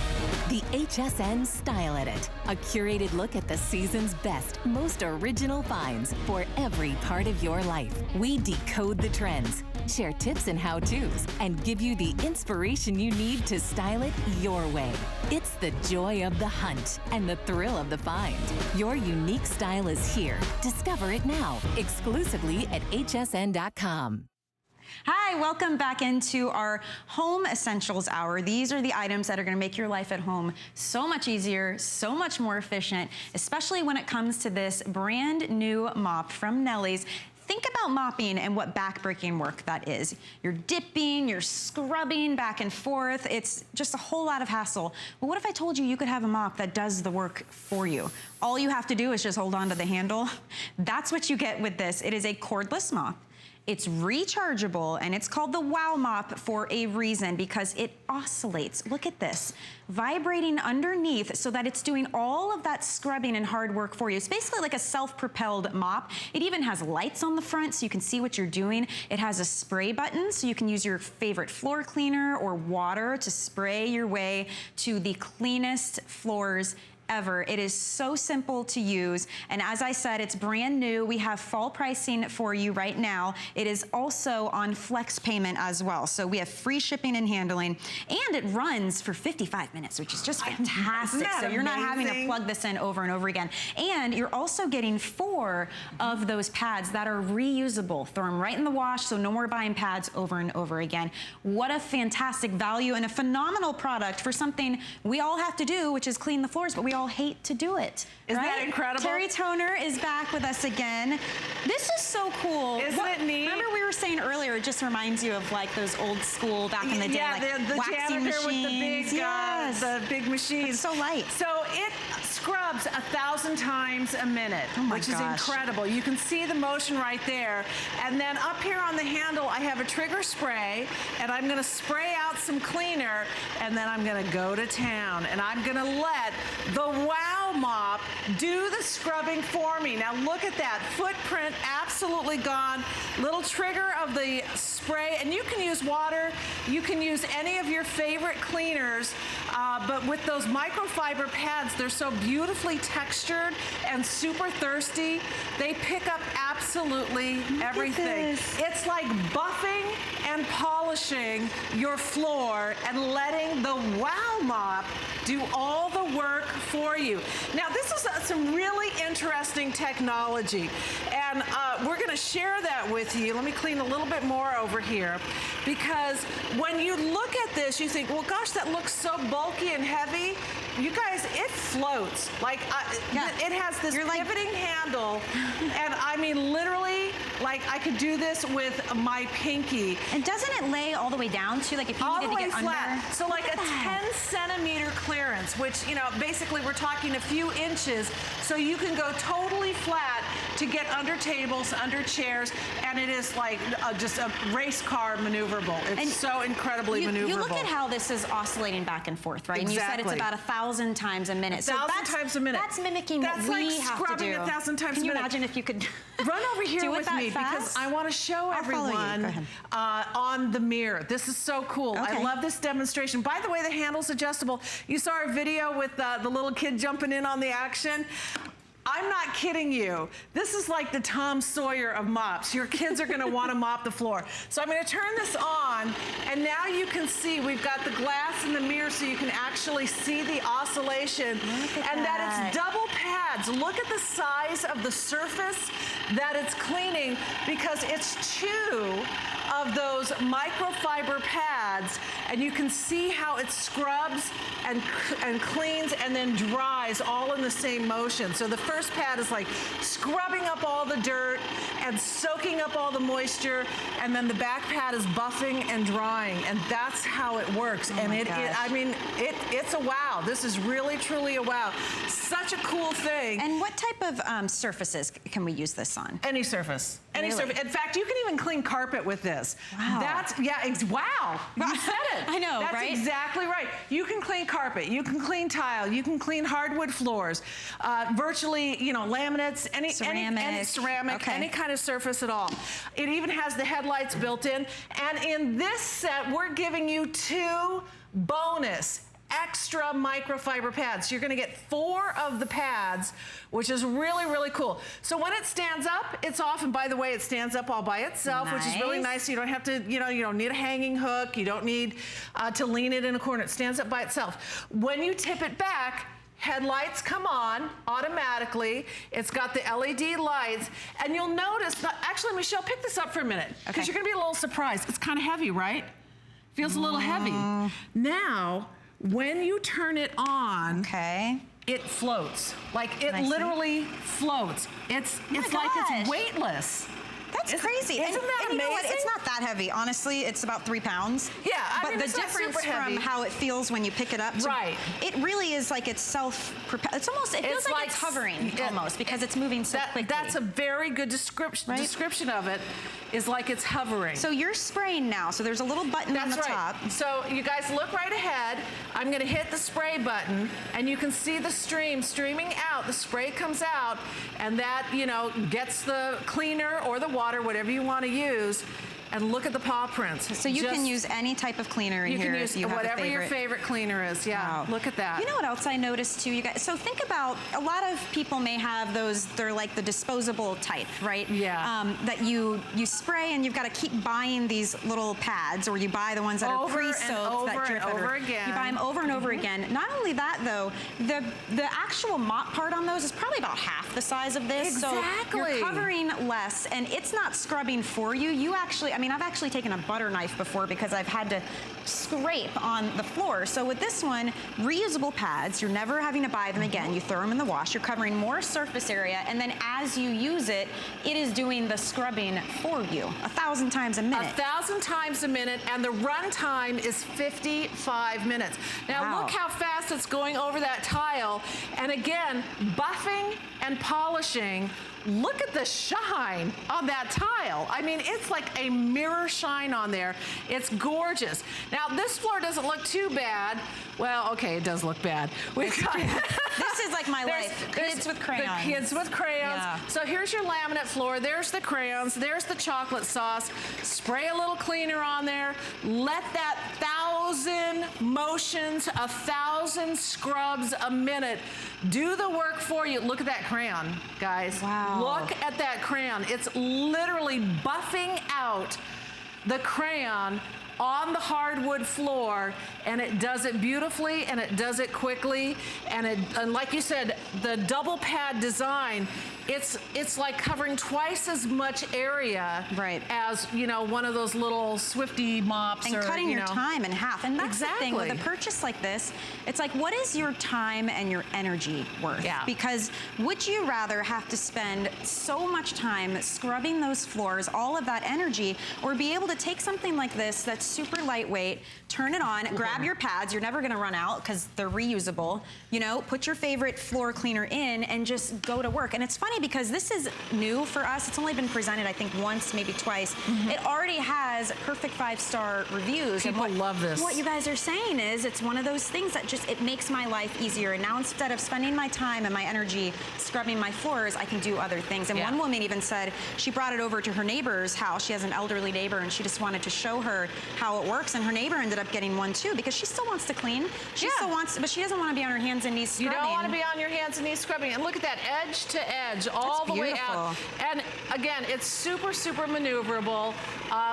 The HSN Style Edit, a curated look at the season's best, most original finds for every part of your life. We decode the trends, share tips and how-tos, and give you the inspiration you need to style it your way. It's the joy of the hunt and the thrill of the find. Your unique style is here. Discover it now, exclusively at hsn.com. Hi, welcome back into our Home Essentials Hour. These are the items that are gonna make your life at home so much easier, so much more efficient, especially when it comes to this brand new mop from Nellie's. Think about mopping and what back-breaking work that is. You're dipping, you're scrubbing back and forth. It's just a whole lot of hassle. But what if I told you you could have a mop that does the work for you? All you have to do is just hold on to the handle. That's what you get with this. It is a cordless mop. It's rechargeable, and it's called the Wow Mop for a reason, because it oscillates. Look at this, vibrating underneath so that it's doing all of that scrubbing and hard work for you. It's basically like a self-propelled mop. It even has lights on the front so you can see what you're doing. It has a spray button so you can use your favorite floor cleaner or water to spray your way to the cleanest floors ever. It is so simple to use, and as I said, it's brand new. We have fall pricing for you right now. It is also on flex payment as well, so we have free shipping and handling, and it runs for 55 minutes, which is just fantastic. So you're not having to plug this in over and over again, and you're also getting 4 of those pads that are reusable. Throw them right in the wash, so no more buying pads over and over again. What a fantastic value and a phenomenal product for something we all have to do, which is clean the floors, but we all hate to do it. Isn't that incredible? Terry Toner is back with us again. This is so cool. Isn't it neat? Remember we were saying earlier, it just reminds you of like those old school back in the day, like the waxing janitor machines. with the big machines. It's so light. So it scrubs 1,000 times a minute, which is incredible. You can see the motion right there. And then up here on the handle, I have a trigger spray, and I'm gonna spray out some cleaner, and then I'm gonna go to town, and I'm gonna let the Wow Mop do the scrubbing for me. Now look at that, footprint absolutely gone. Little trigger of the spray, and you can use water, you can use any of your favorite cleaners, but with those microfiber pads, they're so beautifully textured and super thirsty. They pick up absolutely everything. It's like buffing and polishing your floor and letting the Wow Mop do all the work for you. Now, this is some really interesting technology, and we're gonna share that with you. Let me clean a little bit more over here, because when you look at this, you think, well, gosh, that looks so bulky and heavy. You guys, it floats. Like, it has this pivoting handle, and I mean, literally, like, I could do this with my pinky. And doesn't it lay all the way down, too? Like, if you needed to get flat. under? So, like a 10-centimeter clearance, which, you know, basically we're talking a few inches, so you can go totally flat to get under tables, under chairs, and it is like just a race car maneuverable. It's so incredibly maneuverable. You look at how this is oscillating back and forth, right? Exactly. And you said it's about 1,000 times a minute. 1,000 times a minute. That's mimicking what like we have to scrubbing do. 1,000 times a minute. Can you imagine if you could run over here with me, fast? because I want to show everyone on the mirror. This is so cool. I love this demonstration. By the way, the handle's adjustable. You saw our video with the little kid jumping in on the action. I'm not kidding you. This is like the Tom Sawyer of mops. Your kids are gonna wanna mop the floor. So I'm gonna turn this on, and now you can see we've got the glass in the mirror so you can actually see the oscillation, and that it's double pads. Look at the size of the surface that it's cleaning, because it's 2 of those microfiber pads, and you can see how it scrubs and cleans and then dries all in the same motion. So the first pad is like scrubbing up all the dirt and soaking up all the moisture, and then the back pad is buffing and drying, and that's how it works. And I mean, it's a wow. This is really, truly a wow. Such a cool thing. And what type of surfaces can we use this on? Any surface. Any surface. In fact, you can even clean carpet with this. Wow. Wow. You said it. I know, That's right? exactly right. You can clean carpet. You can clean tile. You can clean hardwood floors. Virtually, you know, laminates, any ceramic, any kind of surface at all. It even has the headlights built in. And in this set, we're giving you 2 bonus extra microfiber pads. So you're gonna get 4 of the pads, which is really, really cool. So when it stands up, it's off. And by the way, it stands up all by itself, which is really nice. You don't have to, you don't need a hanging hook. You don't need to lean it in a corner. It stands up by itself. When you tip it back, Headlights come on automatically. It's got the LED lights. And you'll notice, actually, Michelle, pick this up for a minute. Because you're going to be a little surprised. It's kind of heavy, right? Feels a little heavy. Now, when you turn it on, it floats. Like, it literally floats. It's like it's weightless. That's crazy. Isn't that amazing? You know what? It's not that heavy. Honestly, it's about 3 pounds. Yeah, but the difference from how it feels when you pick it up, it really is like it's self-propelled. It's almost, it feels like it's hovering almost because it's moving so quickly. That's a very good description of it. Is like it's hovering. So you're spraying now. So there's a little button on the top. So you guys look right ahead. I'm going to hit the spray button, and you can see the stream streaming out. The spray comes out, and that, you know, gets the cleaner or the water, whatever you want to use. And look at the paw prints. So you can use any type of cleaner in here. You can use whatever your favorite cleaner is. Yeah, wow. Look at that. You know what else I noticed too, you guys? So think about, a lot of people may have those, they're like the disposable type, right? Yeah. That you spray and you've got to keep buying these little pads, or you buy the ones that are pre-soaked that drip over again. You buy them over and over again. Not only that though, the actual mop part on those is probably about half the size of this. Exactly. So you're covering less, and it's not scrubbing for you. You actually, I mean, I've actually taken a butter knife before because I've had to scrape on the floor. So with this one, reusable pads, you're never having to buy them again. You throw them in the wash, you're covering more surface area, and then as you use it, it is doing the scrubbing for you 1,000 times a minute. 1,000 times a minute, and the run time is 55 minutes. Now look how fast it's going over that tile. And again, buffing and polishing. Look at the shine on that tile. I mean, it's like a mirror shine on there. It's gorgeous. Now, this floor doesn't look too bad. Well, okay, it does look bad. We've got this is like my life. Kids with crayons. The kids with crayons. Yeah. So here's your laminate floor. There's the crayons. There's the chocolate sauce. Spray a little cleaner on there. Let that 1,000 motions, 1,000 scrubs a minute do the work for you. Look at that crayon, guys. Wow. Look at that crayon. It's literally buffing out the crayon on the hardwood floor, and it does it beautifully, and it does it quickly, and like you said, the double pad design, it's like covering twice as much area as, you know, one of those little Swifty mops, and cutting your time in half. And that's the thing with a purchase like this, it's like, what is your time and your energy worth? Yeah. Because would you rather have to spend so much time scrubbing those floors, all of that energy, or be able to take something like this that's super lightweight, turn it on, grab your pads, you're never gonna run out because they're reusable, you know, put your favorite floor cleaner in and just go to work. And it's funny because this is new for us. It's only been presented, I think, once, maybe twice. It already has perfect 5-star reviews. People love this. What you guys are saying is it's one of those things that just, it makes my life easier. And now instead of spending my time and my energy scrubbing my floors, I can do other things. And one woman even said she brought it over to her neighbor's house. She has an elderly neighbor and she just wanted to show her how it works. And her neighbor ended up getting one too because she still wants to clean. She still wants, but she doesn't want to be on her hands and knees scrubbing. You don't want to be on your hands and knees scrubbing. And look at that, edge to edge, all the way out. And again, it's super, super maneuverable.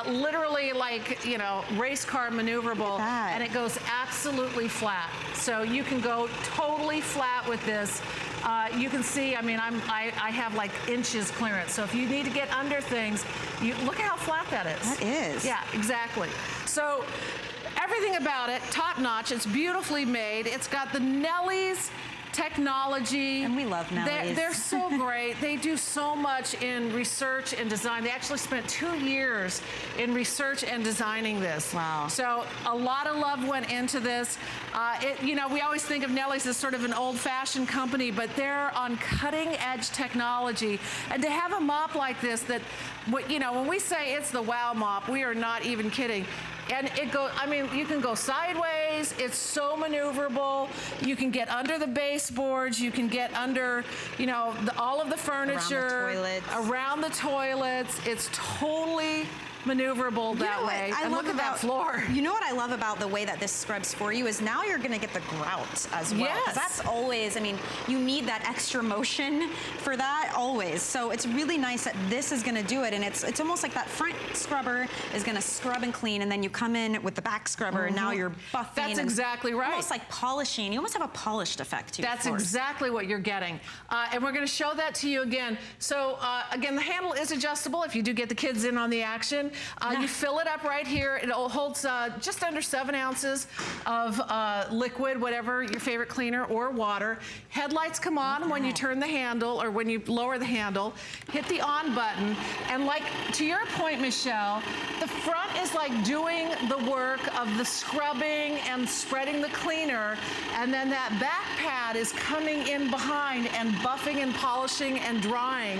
Literally like, you know, race car maneuverable. And it goes absolutely flat. So you can go totally flat with this. You can see, I mean, I have like inches clearance. So if you need to get under things, you look at how flat that is. That is. Yeah, exactly. So everything about it, top notch. It's beautifully made. It's got the Nellie's technology. And we love Nellie's. They're so great. They do so much in research and design. They actually spent 2 years in research and designing this. Wow. So a lot of love went into this. You know, we always think of Nellie's as sort of an old-fashioned company, but they're on cutting-edge technology. And to have a mop like this that, you know, when we say it's the wow mop, we are not even kidding. And it goes, I mean, you can go sideways. It's so maneuverable. You can get under the baseboards. You can get under, you know, all of the furniture. Around the toilets. Around the toilets. It's totally maneuverable that way. And look at that floor. You know what I love about the way that this scrubs for you is now you're going to get the grout as well. Yes. That's always, I mean, you need that extra motion for that always. So it's really nice that this is going to do it. And it's almost like that front scrubber is going to scrub and clean, and then you come in with the back scrubber, and now you're buffing. That's exactly right. Almost like polishing. You almost have a polished effect to your That's floors. exactly what you're getting. And we're going to show that to you again. So again, the handle is adjustable if you do get the kids in on the action. You fill it up right here. It holds just under 7 ounces of liquid, whatever your favorite cleaner, or water. Headlights come on when you turn the handle, or when you lower the handle. Hit the on button, and like to your point, Michelle, the front is like doing the work of the scrubbing and spreading the cleaner, and then that back pad is coming in behind and buffing and polishing and drying.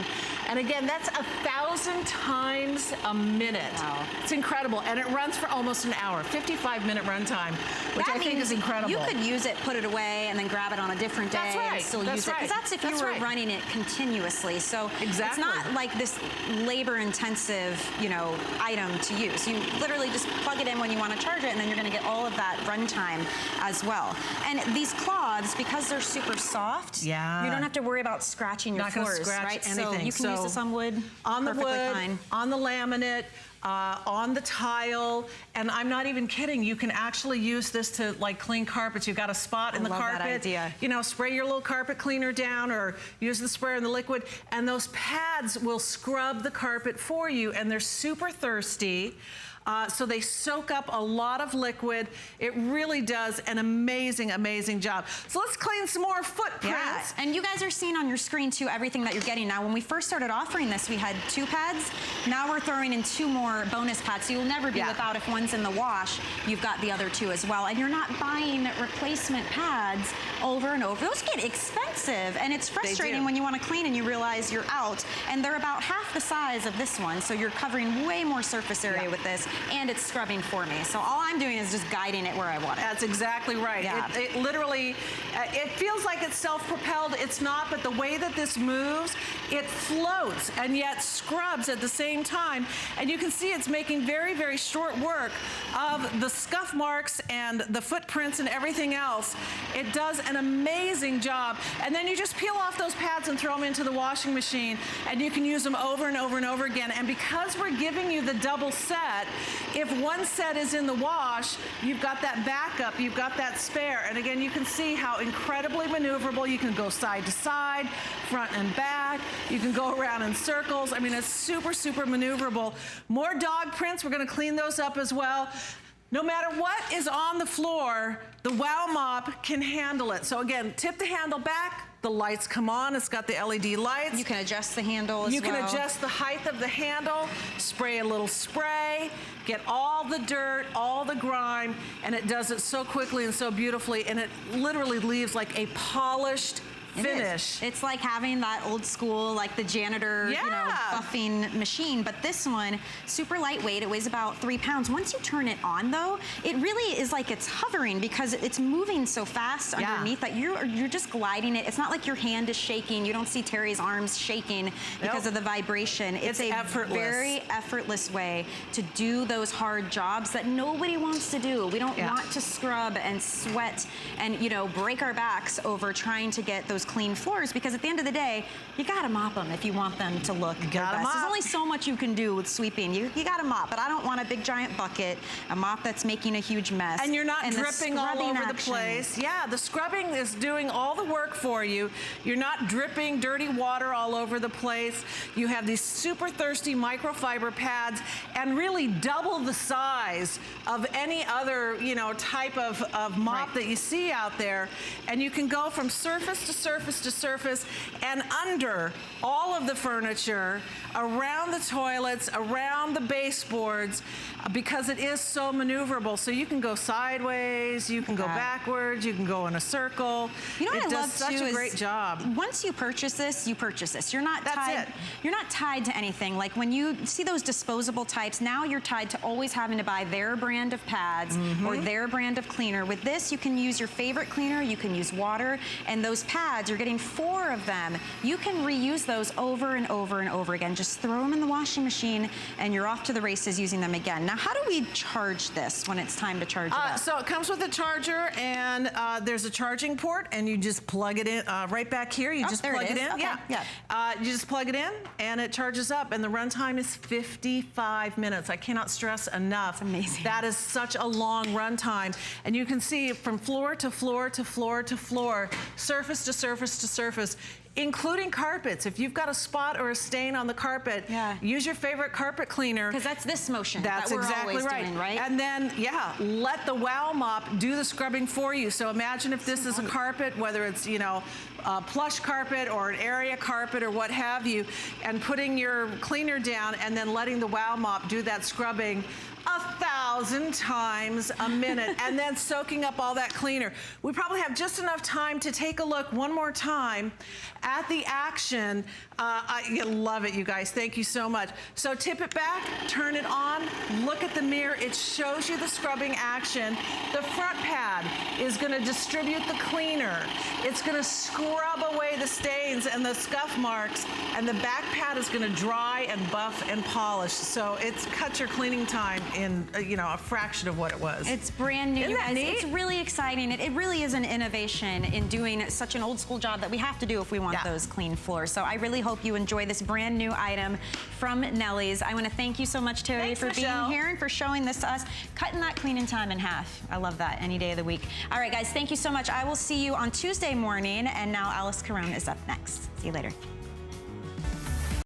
And again, that's 1,000 times a minute. Wow. It's incredible, and it runs for almost an hour, 55-minute runtime, which I think is incredible. You could use it, put it away, and then grab it on a different day and still use it. Because that's if you were running it continuously. So it's not like this labor-intensive, you know, item to use. You literally just plug it in when you want to charge it, and then you're going to get all of that runtime as well. And these cloths, because they're super soft, you don't have to worry about scratching your floors, right? Anything. So you can use this on wood, on the wood, fine. on the laminate, on the tile, and I'm not even kidding. You can actually use this to like clean carpets. You've got a spot in the carpet. That idea. You know, spray your little carpet cleaner down, or use the sprayer and the liquid, and those pads will scrub the carpet for you, and they're super thirsty. So they soak up a lot of liquid. It really does an amazing, amazing job. So let's clean some more footprints. Yeah, and you guys are seeing on your screen too everything that you're getting. Now, when we first started offering this, we had 2 pads. Now we're throwing in 2 more bonus pads. So you'll never be without, if one's in the wash, you've got the other 2 as well. And you're not buying replacement pads over and over. Those get expensive, and it's frustrating when you want to clean and you realize you're out. And they're about half the size of this one, so you're covering way more surface area with this. And it's scrubbing for me. So all I'm doing is just guiding it where I want it. That's exactly right. Yeah. It literally, it feels like it's self-propelled. It's not, but the way that this moves, it floats and yet scrubs at the same time. And you can see it's making very, very short work of the scuff marks and the footprints and everything else. It does an amazing job. And then you just peel off those pads and throw them into the washing machine, and you can use them over and over and over again. And because we're giving you the double set, if one set is in the wash, you've got that backup, you've got that spare. And again, you can see how incredibly maneuverable. You can go side to side, front and back. You can go around in circles. I mean, it's super, super maneuverable. More dog prints, we're gonna clean those up as well. No matter what is on the floor, the Wow Mop can handle it. So again, tip the handle back, the lights come on, it's got the LED lights. You can adjust the handle as well. You can adjust the height of the handle, spray a little spray, get all the dirt, all the grime, and it does it so quickly and so beautifully, and it literally leaves like a polished finish. It's like having that old school, like the janitor, you know, buffing machine. But this one, super lightweight. It weighs about 3 pounds. Once you turn it on, though, it really is like it's hovering because it's moving so fast underneath that you're just gliding it. It's not like your hand is shaking. You don't see Terry's arms shaking because of the vibration. It's a very effortless way to do those hard jobs that nobody wants to do. We don't want to scrub and sweat and, you know, break our backs over trying to get those clean floors, because at the end of the day, you gotta mop them if you want them to look their best. There's only so much you can do with sweeping. You gotta mop, but I don't want a big giant bucket, a mop that's making a huge mess. And you're not dripping all over the place. Yeah, the scrubbing is doing all the work for you. You're not dripping dirty water all over the place. You have these super thirsty microfiber pads, and really double the size of any other, you know, type of mop that you see out there. And you can go from surface to surface to surface and under all of the furniture, around the toilets, around the baseboards, because it is so maneuverable. So you can go sideways, you can go backwards, you can go in a circle. You know what I love such too a great job. Once you purchase this, you purchase this. You're not tied. You're not tied to anything. Like when you see those disposable types, now you're tied to always having to buy their brand of pads or their brand of cleaner. With this, you can use your favorite cleaner, you can use water, and those pads pads, you're getting 4 of them. You can reuse those over and over and over again. Just throw them in the washing machine and you're off to the races using them again. Now, how do we charge this when it's time to charge it up? So it comes with a charger, and there's a charging port, and you just plug it in right back here. You just plug it in. Okay. Yeah. You just plug it in, and it charges up, and the runtime is 55 minutes. I cannot stress enough. That's amazing. That is such a long runtime, and you can see from floor to floor to floor to floor, surface to surface to surface, including carpets. If you've got a spot or a stain on the carpet, use your favorite carpet cleaner. Because that's this motion. That's that we're exactly always right. Doing, right. And then, let the Wow Mop do the scrubbing for you. So imagine if this is a carpet, whether it's, you know, a plush carpet or an area carpet or what have you, and putting your cleaner down and then letting the Wow Mop do that scrubbing 1,000 times a minute and then soaking up all that cleaner. We probably have just enough time to take a look one more time at the action. I love it, you guys. Thank you so much. So tip it back, turn it on, look at the mirror. It shows you the scrubbing action. The front pad is going to distribute the cleaner. It's going to scrub away the stains and the scuff marks, and the back pad is going to dry and buff and polish. So it's cut your cleaning time in a fraction of what it was. It's brand new. Isn't that neat? It's really exciting. It really is an innovation in doing such an old school job that we have to do if we want those clean floors. So I really hope you enjoy this brand new item from Nellie's. I want to thank you so much, Terry, for being here and for showing this to us, cutting that cleaning time in half. I love that any day of the week. All right, guys, thank you so much. I will see you on Tuesday morning, and now Alice Caron is up next. See you later.